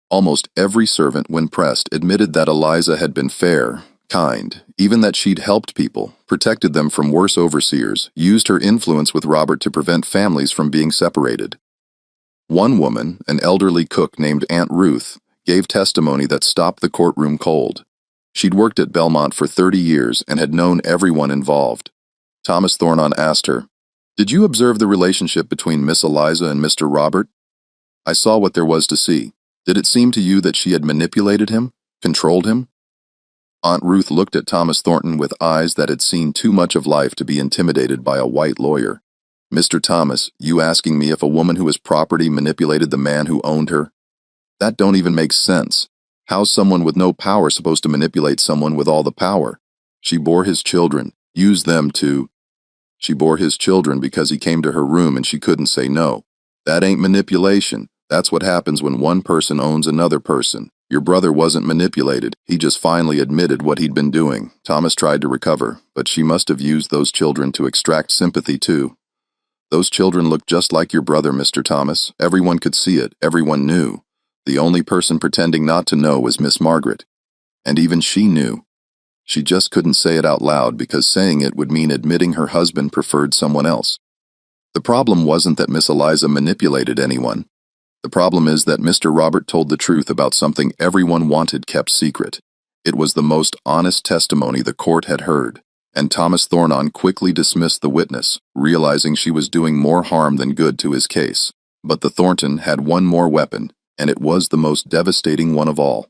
S1: Almost every servant, when pressed, admitted that Eliza had been fair, kind, even that she'd helped people, protected them from worse overseers, used her influence with Robert to prevent families from being separated. One woman, an elderly cook named Aunt Ruth, gave testimony that stopped the courtroom cold. She'd worked at Belmont for 30 years and had known everyone involved. Thomas Thornton asked her, "Did you observe the relationship between Miss Eliza and Mr. Robert?" "I saw what there was to see. Did it seem to you that she had manipulated him, controlled him?" Aunt Ruth looked at Thomas Thornton with eyes that had seen too much of life to be intimidated by a white lawyer. "Mr. Thomas, you asking me if a woman who was property manipulated the man who owned her? That don't even make sense. How's someone with no power supposed to manipulate someone with all the power? She bore his children, used them to... She bore his children because he came to her room and she couldn't say no. That ain't manipulation. That's what happens when one person owns another person. Your brother wasn't manipulated. He just finally admitted what he'd been doing. Thomas tried to recover, but she must have used those children to extract sympathy too. Those children looked just like your brother, Mr. Thomas. Everyone could see it. Everyone knew. The only person pretending not to know was Miss Margaret. And even she knew. She just couldn't say it out loud because saying it would mean admitting her husband preferred someone else. The problem wasn't that Miss Eliza manipulated anyone. The problem is that Mr. Robert told the truth about something everyone wanted kept secret. It was the most honest testimony the court had heard, and Thomas Thornton quickly dismissed the witness, realizing she was doing more harm than good to his case. But the Thornton had one more weapon, and it was the most devastating one of all.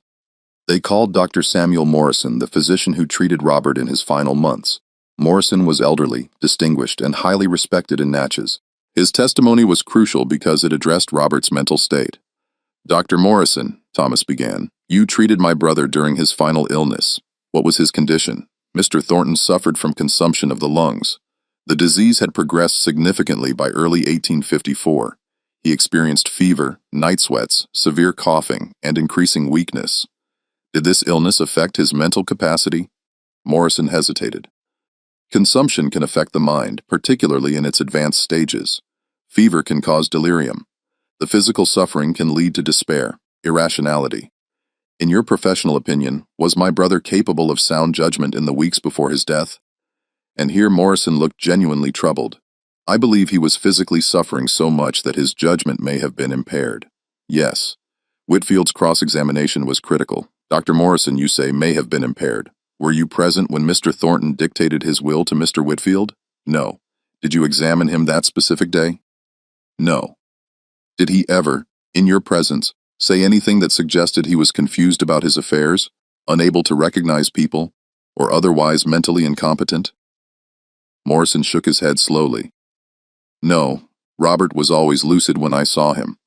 S1: They called Dr. Samuel Morrison, the physician who treated Robert in his final months. Morrison was elderly, distinguished, and highly respected in Natchez. His testimony was crucial because it addressed Robert's mental state. "Dr. Morrison," Thomas began, "you treated my brother during his final illness. What was his condition?" Mr. Thornton suffered from consumption of the lungs. The disease had progressed significantly by early 1854. He experienced fever, night sweats, severe coughing, and increasing weakness. Did this illness affect his mental capacity? Morrison hesitated. Consumption can affect the mind, particularly in its advanced stages. Fever can cause delirium. The physical suffering can lead to despair, irrationality. In your professional opinion, was my brother capable of sound judgment in the weeks before his death? And here Morrison looked genuinely troubled. I believe he was physically suffering so much that his judgment may have been impaired. Yes. Whitfield's cross-examination was critical. Dr. Morrison, you say, may have been impaired. Were you present when Mr. Thornton dictated his will to Mr. Whitfield? No. Did you examine him that specific day? No. Did he ever, in your presence, say anything that suggested he was confused about his affairs, unable to recognize people, or otherwise mentally incompetent? Morrison shook his head slowly. No, Robert was always lucid when I saw him.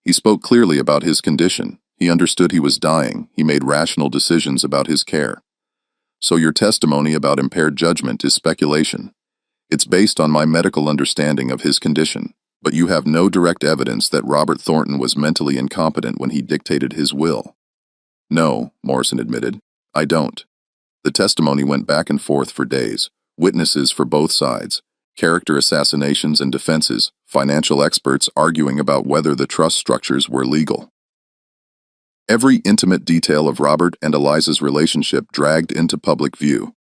S1: He spoke clearly about his condition. He understood he was dying. He made rational decisions about his care. So your testimony about impaired judgment is speculation. It's based on my medical understanding of his condition, but you have no direct evidence that Robert Thornton was mentally incompetent when he dictated his will. No, Morrison admitted, I don't. The testimony went back and forth for days, witnesses for both sides, character assassinations and defenses, financial experts arguing about whether the trust structures were legal. Every intimate detail of Robert and Eliza's relationship dragged into public view.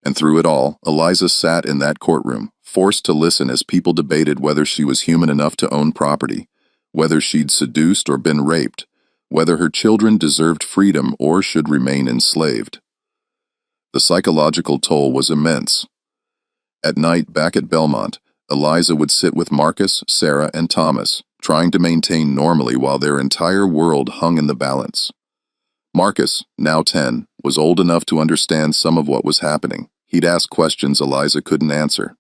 S1: And through it all, Eliza sat in that courtroom, forced to listen as people debated whether she was human enough to own property, whether she'd seduced or been raped, whether her children deserved freedom or should remain enslaved. The psychological toll was immense. At night back at Belmont, Eliza would sit with Marcus, Sarah, and Thomas, trying to maintain normally while their entire world hung in the balance. Marcus, now 10, was old enough to understand some of what was happening. He'd ask questions Eliza couldn't answer.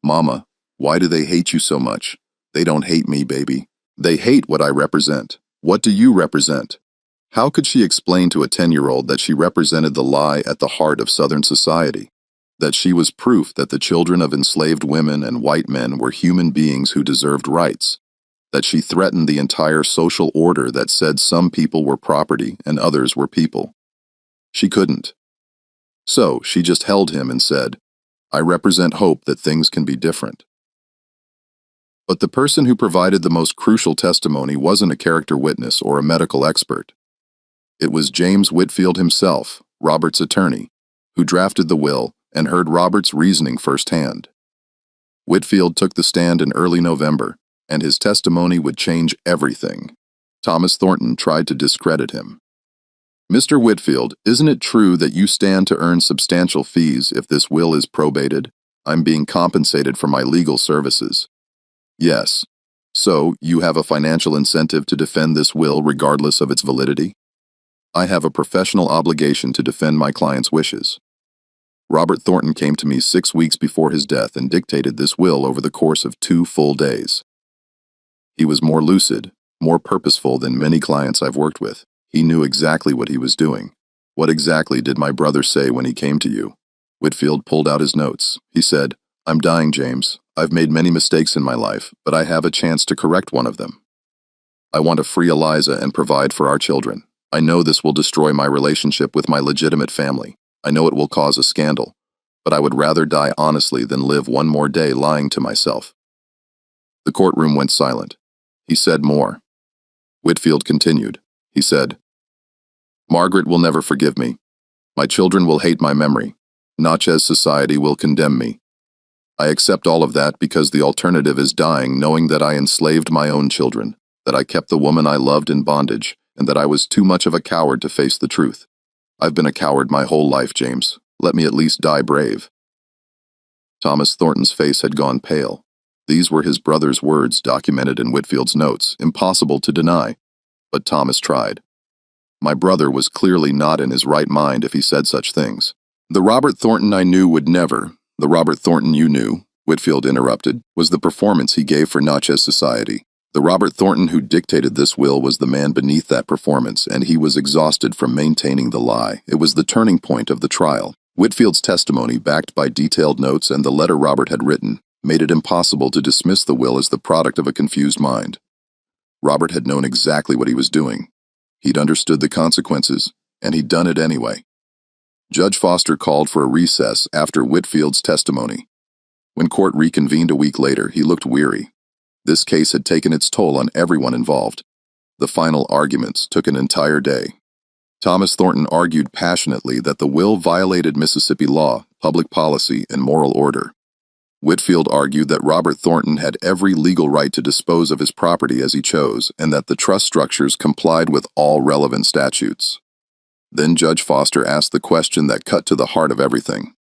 S1: Mama, why do they hate you so much? They don't hate me, baby. They hate what I represent. What do you represent? How could she explain to a 10-year-old that she represented the lie at the heart of Southern society? That she was proof that the children of enslaved women and white men were human beings who deserved rights? That she threatened the entire social order that said some people were property and others were people? She couldn't. So she just held him and said, I represent hope that things can be different. But the person who provided the most crucial testimony wasn't a character witness or a medical expert. It was James Whitfield himself, Robert's attorney, who drafted the will and heard Robert's reasoning firsthand. Whitfield took the stand in early November, and his testimony would change everything. Thomas Thornton tried to discredit him. Mr. Whitfield, isn't it true that you stand to earn substantial fees if this will is probated? I'm being compensated for my legal services. Yes. So, you have a financial incentive to defend this will regardless of its validity? I have a professional obligation to defend my client's wishes. Robert Thornton came to me 6 weeks before his death and dictated this will over the course of 2 full days. He was more lucid, more purposeful than many clients I've worked with. He knew exactly what he was doing. What exactly did my brother say when he came to you? Whitfield pulled out his notes. He said, I'm dying, James. I've made many mistakes in my life, but I have a chance to correct one of them. I want to free Eliza and provide for our children. I know this will destroy my relationship with my legitimate family. I know it will cause a scandal. But I would rather die honestly than live one more day lying to myself." The courtroom went silent. He said more. Whitfield continued. He said, "Margaret will never forgive me. My children will hate my memory. Natchez society will condemn me. I accept all of that because the alternative is dying knowing that I enslaved my own children, that I kept the woman I loved in bondage, and that I was too much of a coward to face the truth. I've been a coward my whole life, James. Let me at least die brave." Thomas Thornton's face had gone pale. These were his brother's words documented in Whitfield's notes, impossible to deny. But Thomas tried. "My brother was clearly not in his right mind if he said such things. The Robert Thornton I knew would never, the Robert Thornton you knew," Whitfield interrupted, "was the performance he gave for Natchez society. The Robert Thornton who dictated this will was the man beneath that performance, and he was exhausted from maintaining the lie. It was the turning point of the trial. Whitfield's testimony, backed by detailed notes and the letter Robert had written, made it impossible to dismiss the will as the product of a confused mind. Robert had known exactly what he was doing. He'd understood the consequences, and he'd done it anyway." Judge Foster called for a recess after Whitfield's testimony. When court reconvened a week later, he looked weary. This case had taken its toll on everyone involved. The final arguments took an entire day. Thomas Thornton argued passionately that the will violated Mississippi law, public policy, and moral order. Whitfield argued that Robert Thornton had every legal right to dispose of his property as he chose, and that the trust structures complied with all relevant statutes. Then Judge Foster asked the question that cut to the heart of everything.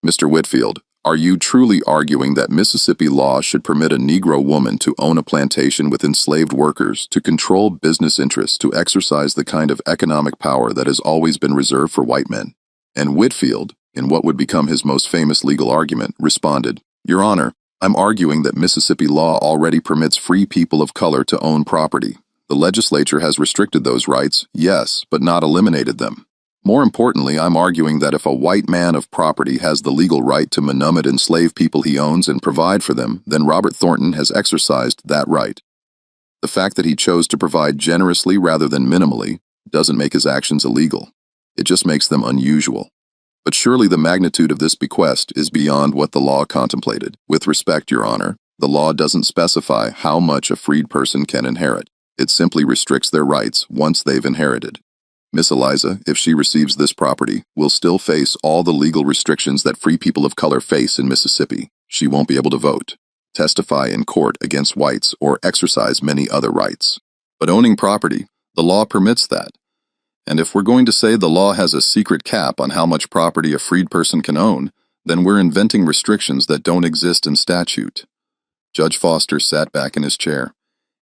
S1: "Mr. Whitfield, are you truly arguing that Mississippi law should permit a Negro woman to own a plantation with enslaved workers, to control business interests, to exercise the kind of economic power that has always been reserved for white men?" And Whitfield, in what would become his most famous legal argument, responded, "Your Honor, I'm arguing that Mississippi law already permits free people of color to own property. The legislature has restricted those rights, yes, but not eliminated them. More importantly, I'm arguing that if a white man of property has the legal right to manumit enslaved people he owns and provide for them, then Robert Thornton has exercised that right. The fact that he chose to provide generously rather than minimally doesn't make his actions illegal. It just makes them unusual. But surely the magnitude of this bequest is beyond what the law contemplated. With respect, Your Honor, the law doesn't specify how much a freed person can inherit. It simply restricts their rights once they've inherited. Miss Eliza, if she receives this property, will still face all the legal restrictions that free people of color face in Mississippi. She won't be able to vote, testify in court against whites, or exercise many other rights. But owning property, the law permits that. And if we're going to say the law has a secret cap on how much property a freed person can own, then we're inventing restrictions that don't exist in statute." Judge Foster sat back in his chair.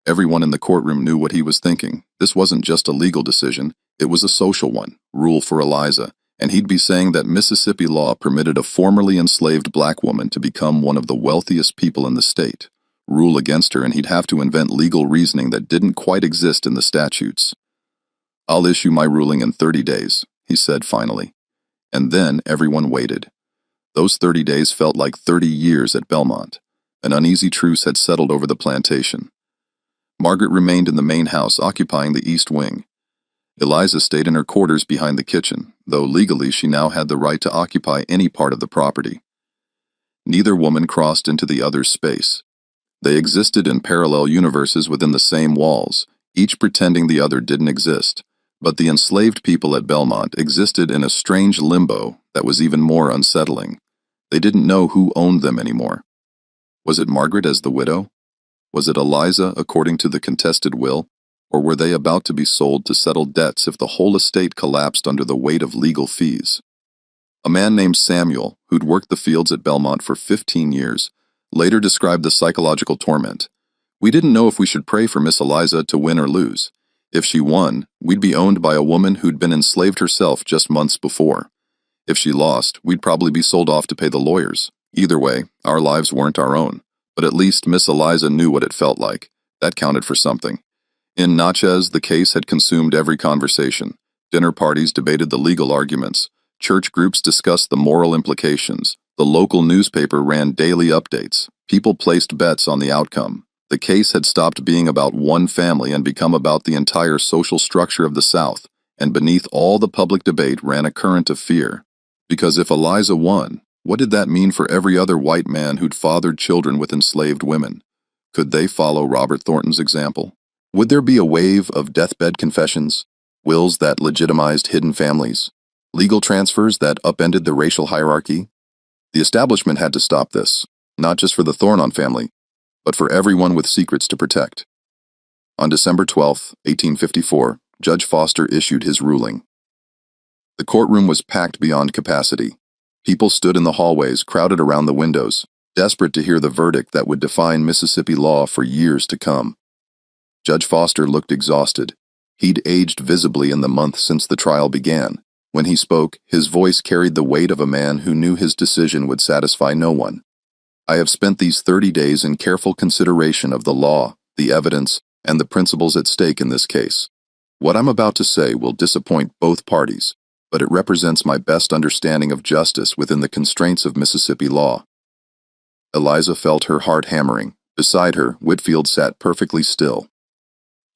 S1: Everyone in the courtroom knew what he was thinking. This wasn't just a legal decision, it was a social one, rule for Eliza, and he'd be saying that Mississippi law permitted a formerly enslaved black woman to become one of the wealthiest people in the state. Rule against her, and he'd have to invent legal reasoning that didn't quite exist in the statutes. "I'll issue my ruling in 30 days, he said finally. And then everyone waited. Those 30 days felt like 30 years at Belmont. An uneasy truce had settled over the plantation. Margaret remained in the main house, occupying the east wing. Eliza stayed in her quarters behind the kitchen, though legally she now had the right to occupy any part of the property. Neither woman crossed into the other's space. They existed in parallel universes within the same walls, each pretending the other didn't exist. But the enslaved people at Belmont existed in a strange limbo that was even more unsettling. They didn't know who owned them anymore. Was it Margaret as the widow? Was it Eliza according to the contested will? Or were they about to be sold to settle debts if the whole estate collapsed under the weight of legal fees? A man named Samuel, who'd worked the fields at Belmont for 15 years, later described the psychological torment. "We didn't know if we should pray for Miss Eliza to win or lose. If she won, we'd be owned by a woman who'd been enslaved herself just months before. If she lost, we'd probably be sold off to pay the lawyers. Either way, our lives weren't our own. But at least Miss Eliza knew what it felt like. That counted for something." In Natchez, the case had consumed every conversation. Dinner parties debated the legal arguments. Church groups discussed the moral implications. The local newspaper ran daily updates. People placed bets on the outcome. The case had stopped being about one family and become about the entire social structure of the South, and beneath all the public debate ran a current of fear. Because if Eliza won, what did that mean for every other white man who'd fathered children with enslaved women? Could they follow Robert Thornton's example? Would there be a wave of deathbed confessions, wills that legitimized hidden families, legal transfers that upended the racial hierarchy? The establishment had to stop this, not just for the Thornton family, but for everyone with secrets to protect. On December 12, 1854, Judge Foster issued his ruling. The courtroom was packed beyond capacity. People stood in the hallways, crowded around the windows, desperate to hear the verdict that would define Mississippi law for years to come. Judge Foster looked exhausted. He'd aged visibly in the month since the trial began. When he spoke, his voice carried the weight of a man who knew his decision would satisfy no one. I have spent these 30 days in careful consideration of the law, the evidence, and the principles at stake in this case. What I'm about to say will disappoint both parties, but it represents my best understanding of justice within the constraints of Mississippi law. Eliza felt her heart hammering. Beside her, Whitfield sat perfectly still.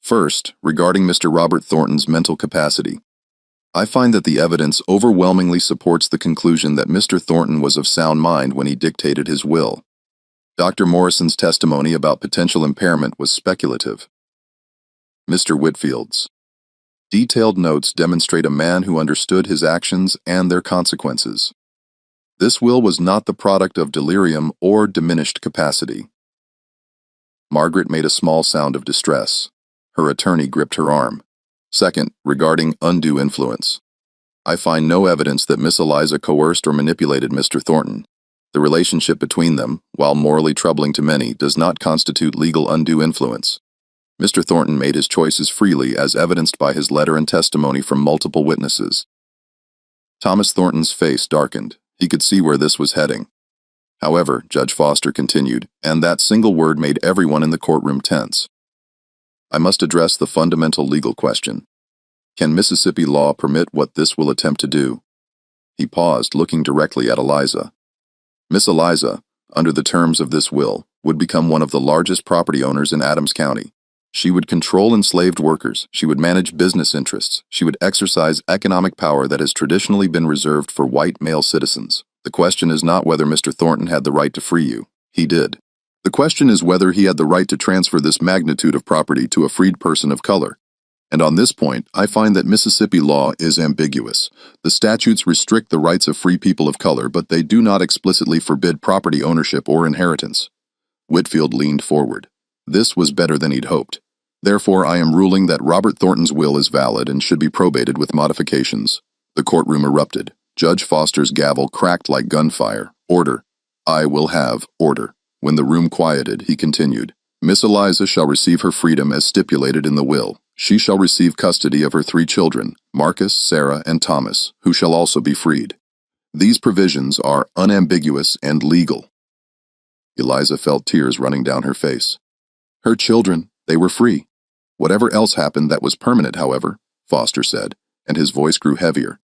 S1: First, regarding Mr. Robert Thornton's mental capacity, I find that the evidence overwhelmingly supports the conclusion that Mr. Thornton was of sound mind when he dictated his will. Dr. Morrison's testimony about potential impairment was speculative. Mr. Whitfield's detailed notes demonstrate a man who understood his actions and their consequences. This will was not the product of delirium or diminished capacity. Margaret made a small sound of distress. Her attorney gripped her arm. Second, regarding undue influence. I find no evidence that Miss Eliza coerced or manipulated Mr. Thornton. The relationship between them, while morally troubling to many, does not constitute legal undue influence. Mr. Thornton made his choices freely, as evidenced by his letter and testimony from multiple witnesses. Thomas Thornton's face darkened. He could see where this was heading. However, Judge Foster continued, and that single word made everyone in the courtroom tense. I must address the fundamental legal question. Can Mississippi law permit what this will attempt to do? He paused, looking directly at Eliza. Miss Eliza, under the terms of this will, would become one of the largest property owners in Adams County. She would control enslaved workers, she would manage business interests, she would exercise economic power that has traditionally been reserved for white male citizens. The question is not whether Mr. Thornton had the right to free you. He did. The question is whether he had the right to transfer this magnitude of property to a freed person of color. And on this point, I find that Mississippi law is ambiguous. The statutes restrict the rights of free people of color, but they do not explicitly forbid property ownership or inheritance. Whitfield leaned forward. This was better than he'd hoped. Therefore, I am ruling that Robert Thornton's will is valid and should be probated with modifications. The courtroom erupted. Judge Foster's gavel cracked like gunfire. Order. I will have order. When the room quieted, he continued, Miss Eliza shall receive her freedom as stipulated in the will. She shall receive custody of her 3 children, Marcus, Sarah, and Thomas, who shall also be freed. These provisions are unambiguous and legal. Eliza felt tears running down her face. Her children, they were free. Whatever else happened that was permanent, however, Foster said, and his voice grew heavier.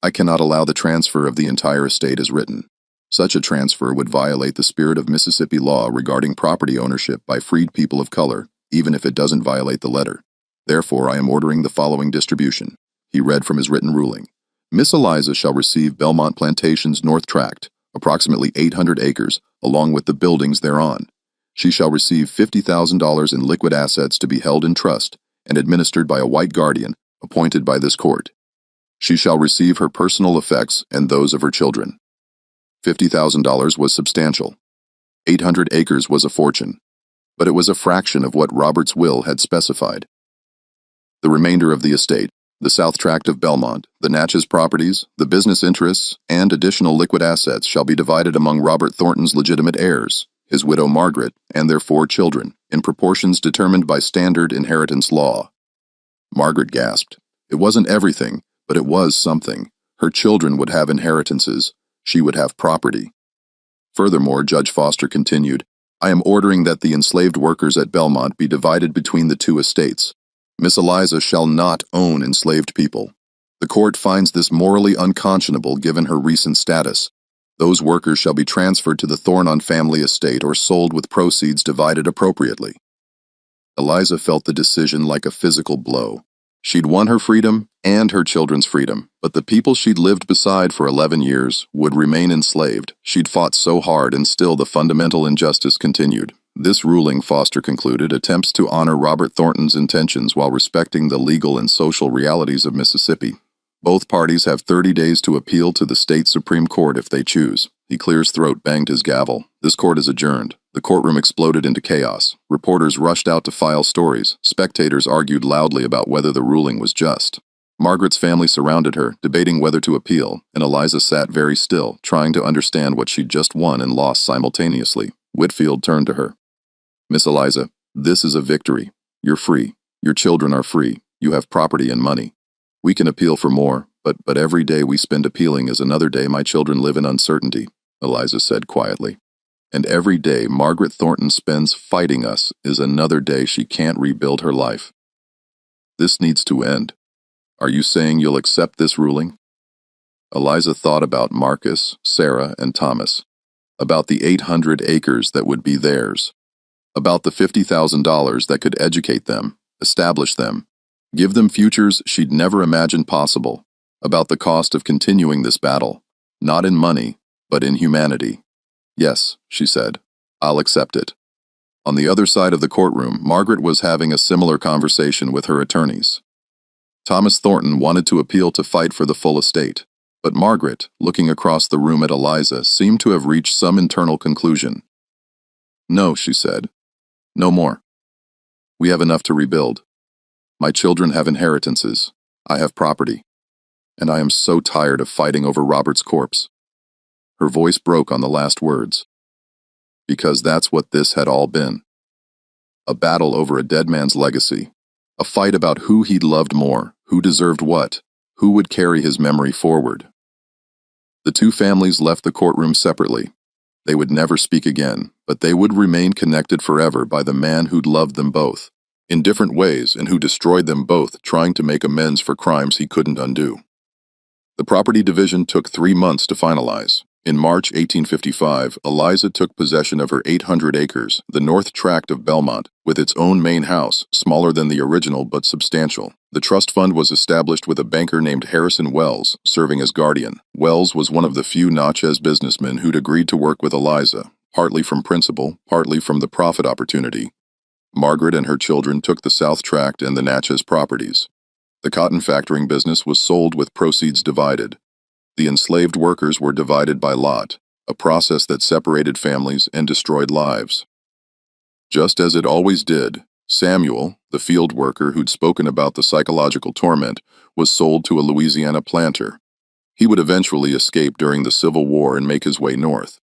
S1: I cannot allow the transfer of the entire estate as written. Such a transfer would violate the spirit of Mississippi law regarding property ownership by freed people of color, even if it doesn't violate the letter. Therefore, I am ordering the following distribution. He read from his written ruling. Miss Eliza shall receive Belmont Plantation's North Tract, approximately 800 acres, along with the buildings thereon. She shall receive $50,000 in liquid assets to be held in trust and administered by a white guardian appointed by this court. She shall receive her personal effects and those of her children. $50,000 was substantial. 800 acres was a fortune, but it was a fraction of what Robert's will had specified. The remainder of the estate, the South Tract of Belmont, the Natchez properties, the business interests, and additional liquid assets shall be divided among Robert Thornton's legitimate heirs, his widow Margaret, and their 4 children, in proportions determined by standard inheritance law. Margaret gasped. It wasn't everything, but it was something. Her children would have inheritances. She would have property. Furthermore, Judge Foster continued, I am ordering that the enslaved workers at Belmont be divided between the 2 estates. Miss Eliza shall not own enslaved people. The court finds this morally unconscionable given her recent status. Those workers shall be transferred to the Thornton family estate or sold with proceeds divided appropriately. Eliza felt the decision like a physical blow. She'd won her freedom and her children's freedom, but the people she'd lived beside for 11 years would remain enslaved. She'd fought so hard, and still the fundamental injustice continued. This ruling, Foster concluded, attempts to honor Robert Thornton's intentions while respecting the legal and social realities of Mississippi. Both parties have 30 days to appeal to the state Supreme Court if they choose. He clears throat, banged his gavel. This court is adjourned. The courtroom exploded into chaos. Reporters rushed out to file stories. Spectators argued loudly about whether the ruling was just. Margaret's family surrounded her, debating whether to appeal, and Eliza sat very still, trying to understand what she'd just won and lost simultaneously. Whitfield turned to her. "Miss Eliza, this is a victory. You're free. Your children are free. You have property and money. We can appeal for more, but every day we spend appealing is another day my children live in uncertainty," Eliza said quietly. "And every day Margaret Thornton spends fighting us is another day she can't rebuild her life. This needs to end. Are you saying you'll accept this ruling?" Eliza thought about Marcus, Sarah, and Thomas, about the 800 acres that would be theirs, about the $50,000 that could educate them, establish them, give them futures she'd never imagined possible, about the cost of continuing this battle, not in money, but in humanity. "Yes," she said, "I'll accept it." On the other side of the courtroom, Margaret was having a similar conversation with her attorneys. Thomas Thornton wanted to appeal to fight for the full estate, but Margaret, looking across the room at Eliza, seemed to have reached some internal conclusion. "No," she said. "No more. We have enough to rebuild. My children have inheritances. I have property. And I am so tired of fighting over Robert's corpse." Her voice broke on the last words. Because that's what this had all been. A battle over a dead man's legacy. A fight about who he'd loved more, who deserved what, who would carry his memory forward. The two families left the courtroom separately. They would never speak again, but they would remain connected forever by the man who'd loved them both, in different ways, and who destroyed them both, trying to make amends for crimes he couldn't undo. The property division took 3 months to finalize. In March 1855, Eliza took possession of her 800 acres, the north tract of Belmont, with its own main house, smaller than the original but substantial. The trust fund was established with a banker named Harrison Wells, serving as guardian. Wells was one of the few Natchez businessmen who'd agreed to work with Eliza, partly from principle, partly from the profit opportunity. Margaret and her children took the south tract and the Natchez properties. The cotton factoring business was sold with proceeds divided. The enslaved workers were divided by lot, a process that separated families and destroyed lives. Just as it always did, Samuel, the field worker who'd spoken about the psychological torment, was sold to a Louisiana planter. He would eventually escape during the Civil War and make his way north.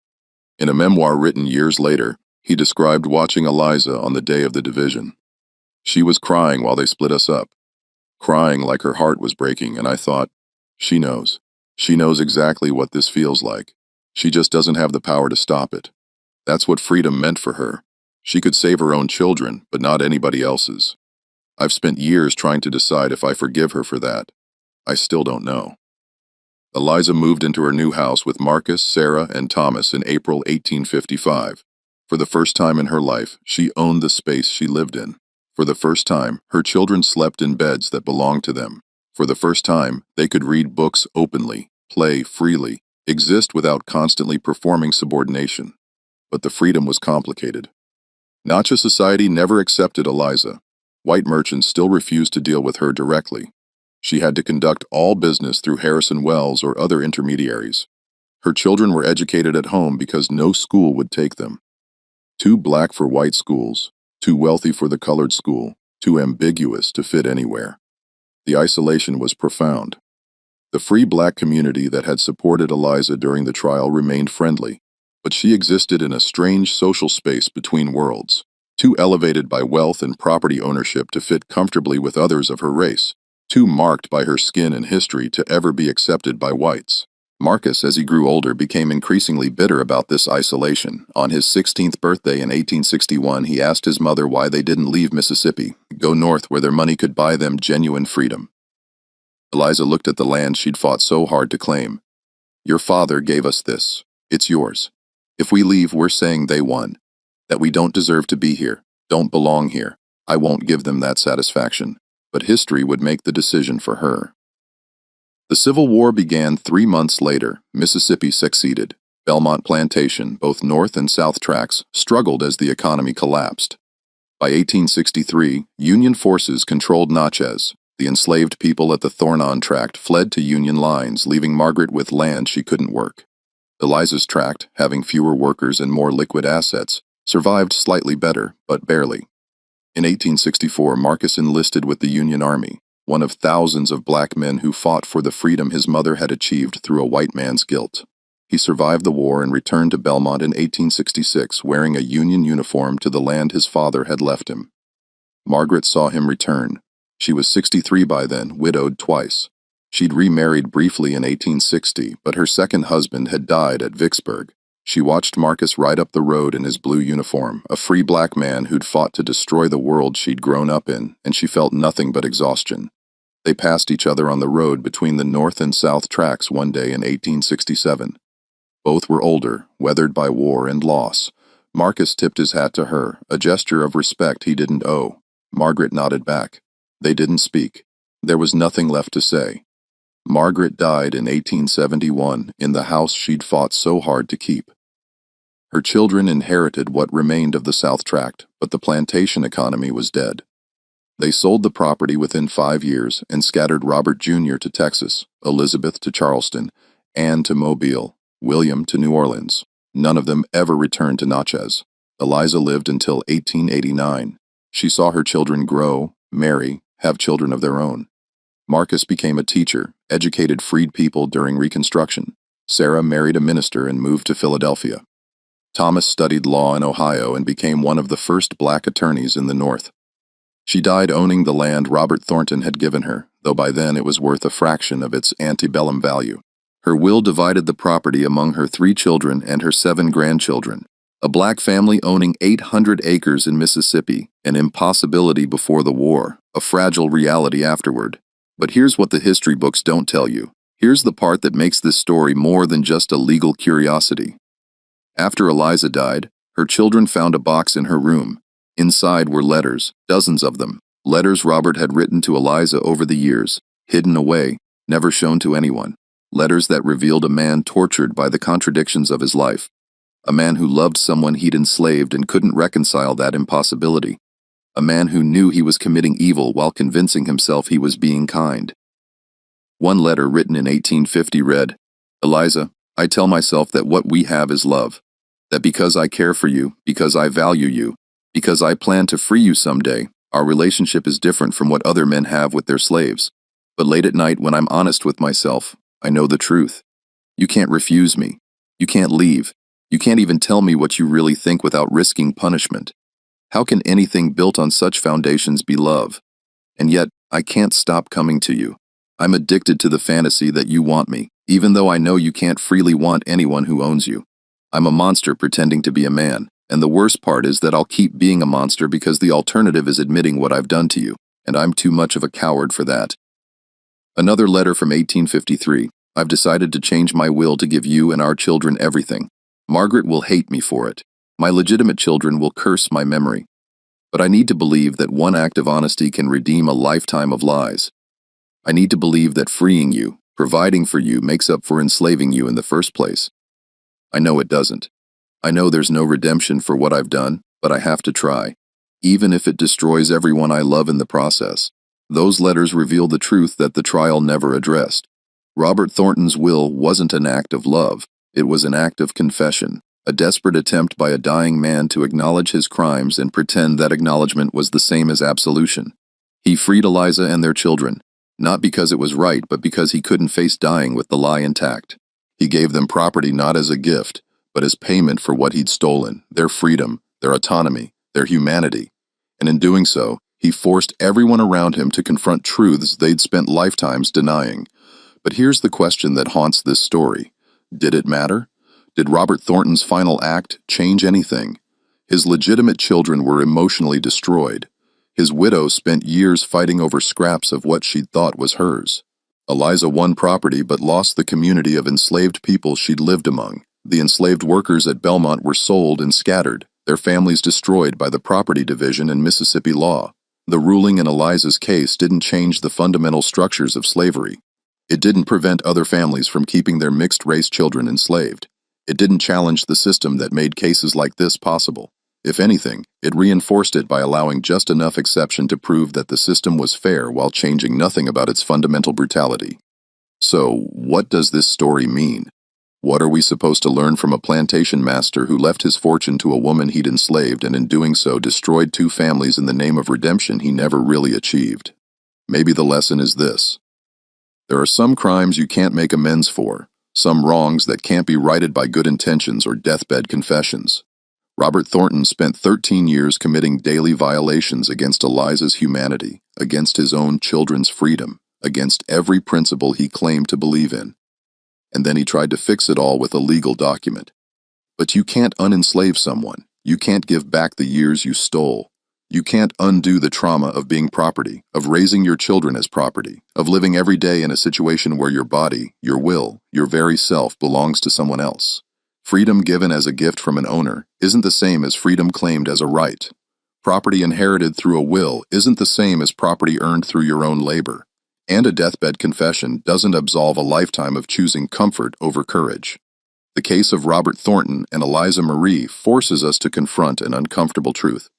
S1: In a memoir written years later, he described watching Eliza on the day of the division. "She was crying while they split us up, crying like her heart was breaking, and I thought, she knows. She knows exactly what this feels like. She just doesn't have the power to stop it. That's what freedom meant for her. She could save her own children, but not anybody else's. I've spent years trying to decide if I forgive her for that. I still don't know." Eliza moved into her new house with Marcus, Sarah, and Thomas in April 1855. For the first time in her life, she owned the space she lived in. For the first time, her children slept in beds that belonged to them. For the first time, they could read books openly, play freely, exist without constantly performing subordination. But the freedom was complicated. Natchez society never accepted Eliza. White merchants still refused to deal with her directly. She had to conduct all business through Harrison Wells or other intermediaries. Her children were educated at home because no school would take them. Too black for white schools, too wealthy for the colored school, too ambiguous to fit anywhere. The isolation was profound. The free black community that had supported Eliza during the trial remained friendly, but she existed in a strange social space between worlds, too elevated by wealth and property ownership to fit comfortably with others of her race, too marked by her skin and history to ever be accepted by whites. Marcus, as he grew older, became increasingly bitter about this isolation. On his 16th birthday in 1861, he asked his mother why they didn't leave Mississippi, go north where their money could buy them genuine freedom. Eliza looked at the land she'd fought so hard to claim. "Your father gave us this. It's yours. If we leave, we're saying they won, that we don't deserve to be here, don't belong here. I won't give them that satisfaction, but history would make the decision for her. The Civil War began 3 months later. Mississippi succeeded. Belmont Plantation, both North and South tracts, struggled as the economy collapsed. By 1863, Union forces controlled Natchez. The enslaved people at the Thornon tract fled to Union lines, leaving Margaret with land she couldn't work. Eliza's tract, having fewer workers and more liquid assets, survived slightly better, but barely. In 1864, Marcus enlisted with the Union Army, one of thousands of black men who fought for the freedom his mother had achieved through a white man's guilt. He survived the war and returned to Belmont in 1866, wearing a Union uniform to the land his father had left him. Margaret saw him return. She was 63 by then, widowed twice. She'd remarried briefly in 1860, but her second husband had died at Vicksburg. She watched Marcus ride up the road in his blue uniform, a free black man who'd fought to destroy the world she'd grown up in, and she felt nothing but exhaustion. They passed each other on the road between the North and South tracks one day in 1867. Both were older, weathered by war and loss. Marcus tipped his hat to her, a gesture of respect he didn't owe. Margaret nodded back. They didn't speak. There was nothing left to say. Margaret died in 1871 in the house she'd fought so hard to keep. Her children inherited what remained of the South Tract, but the plantation economy was dead. They sold the property within 5 years and scattered Robert Jr. to Texas, Elizabeth to Charleston, Anne to Mobile, William to New Orleans. None of them ever returned to Natchez. Eliza lived until 1889. She saw her children grow, marry, have children of their own. Marcus became a teacher, educated freed people during Reconstruction. Sarah married a minister and moved to Philadelphia. Thomas studied law in Ohio and became one of the first black attorneys in the North. She died owning the land Robert Thornton had given her, though by then it was worth a fraction of its antebellum value. Her will divided the property among her 3 children and her 7 grandchildren. A black family owning 800 acres in Mississippi, an impossibility before the war, a fragile reality afterward. But here's what the history books don't tell you. Here's the part that makes this story more than just a legal curiosity. After Eliza died, her children found a box in her room. Inside were letters, dozens of them. Letters Robert had written to Eliza over the years, hidden away, never shown to anyone. Letters that revealed a man tortured by the contradictions of his life. A man who loved someone he'd enslaved and couldn't reconcile that impossibility. A man who knew he was committing evil while convincing himself he was being kind. One letter written in 1850 read, "Eliza, I tell myself that what we have is love. That because I care for you, because I value you, because I plan to free you someday, our relationship is different from what other men have with their slaves. But late at night when I'm honest with myself, I know the truth. You can't refuse me. You can't leave. You can't even tell me what you really think without risking punishment. How can anything built on such foundations be love? And yet, I can't stop coming to you. I'm addicted to the fantasy that you want me, even though I know you can't freely want anyone who owns you. I'm a monster pretending to be a man, and the worst part is that I'll keep being a monster because the alternative is admitting what I've done to you, and I'm too much of a coward for that." Another letter from 1853. "I've decided to change my will to give you and our children everything. Margaret will hate me for it. My legitimate children will curse my memory. But I need to believe that one act of honesty can redeem a lifetime of lies. I need to believe that freeing you, providing for you, makes up for enslaving you in the first place. I know it doesn't. I know there's no redemption for what I've done, but I have to try, even if it destroys everyone I love in the process." Those letters reveal the truth that the trial never addressed. Robert Thornton's will wasn't an act of love, it was an act of confession, a desperate attempt by a dying man to acknowledge his crimes and pretend that acknowledgement was the same as absolution. He freed Eliza and their children, not because it was right, but because he couldn't face dying with the lie intact. He gave them property not as a gift, but as payment for what he'd stolen, their freedom, their autonomy, their humanity. And in doing so, he forced everyone around him to confront truths they'd spent lifetimes denying. But here's the question that haunts this story. Did it matter? Did Robert Thornton's final act change anything? His legitimate children were emotionally destroyed. His widow spent years fighting over scraps of what she'd thought was hers. Eliza won property but lost the community of enslaved people she'd lived among. The enslaved workers at Belmont were sold and scattered, their families destroyed by the property division and Mississippi law. The ruling in Eliza's case didn't change the fundamental structures of slavery. It didn't prevent other families from keeping their mixed-race children enslaved. It didn't challenge the system that made cases like this possible. If anything, it reinforced it by allowing just enough exception to prove that the system was fair while changing nothing about its fundamental brutality. So, what does this story mean? What are we supposed to learn from a plantation master who left his fortune to a woman he'd enslaved and in doing so destroyed two families in the name of redemption he never really achieved? Maybe the lesson is this. There are some crimes you can't make amends for, some wrongs that can't be righted by good intentions or deathbed confessions. Robert Thornton spent 13 years committing daily violations against Eliza's humanity, against his own children's freedom, against every principle he claimed to believe in. And then he tried to fix it all with a legal document. But you can't unenslave someone. You can't give back the years you stole. You can't undo the trauma of being property, of raising your children as property, of living every day in a situation where your body, your will, your very self belongs to someone else. Freedom given as a gift from an owner isn't the same as freedom claimed as a right. Property inherited through a will isn't the same as property earned through your own labor. And a deathbed confession doesn't absolve a lifetime of choosing comfort over courage. The case of Robert Thornton and Eliza Marie forces us to confront an uncomfortable truth.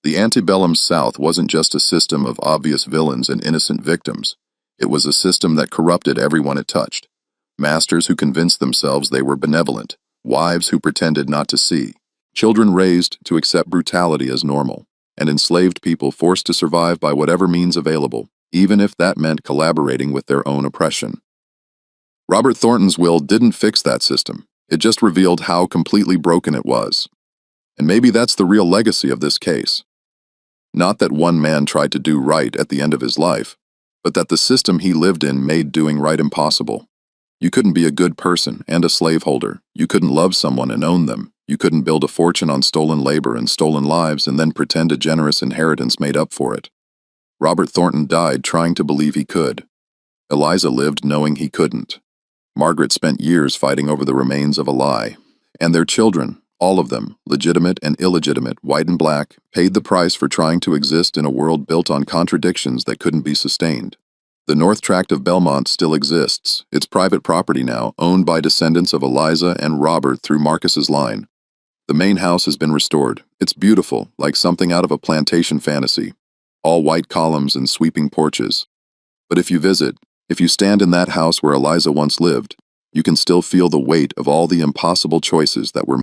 S1: The antebellum South wasn't just a system of obvious villains and innocent victims. It was a system that corrupted everyone it touched. Masters who convinced themselves they were benevolent, wives who pretended not to see, children raised to accept brutality as normal, and enslaved people forced to survive by whatever means available, even if that meant collaborating with their own oppression. Robert Thornton's will didn't fix that system. It just revealed how completely broken it was. And maybe that's the real legacy of this case. Not that one man tried to do right at the end of his life, but that the system he lived in made doing right impossible. You couldn't be a good person and a slaveholder. You couldn't love someone and own them. You couldn't build a fortune on stolen labor and stolen lives and then pretend a generous inheritance made up for it. Robert Thornton died trying to believe he could. Eliza lived knowing he couldn't. Margaret spent years fighting over the remains of a lie. And their children, all of them, legitimate and illegitimate, white and black, paid the price for trying to exist in a world built on contradictions that couldn't be sustained. The North Tract of Belmont still exists. It's private property now, owned by descendants of Eliza and Robert through Marcus's line. The main house has been restored. It's beautiful, like something out of a plantation fantasy. All white columns and sweeping porches. But if you stand in that house where Eliza once lived, you can still feel the weight of all the impossible choices that were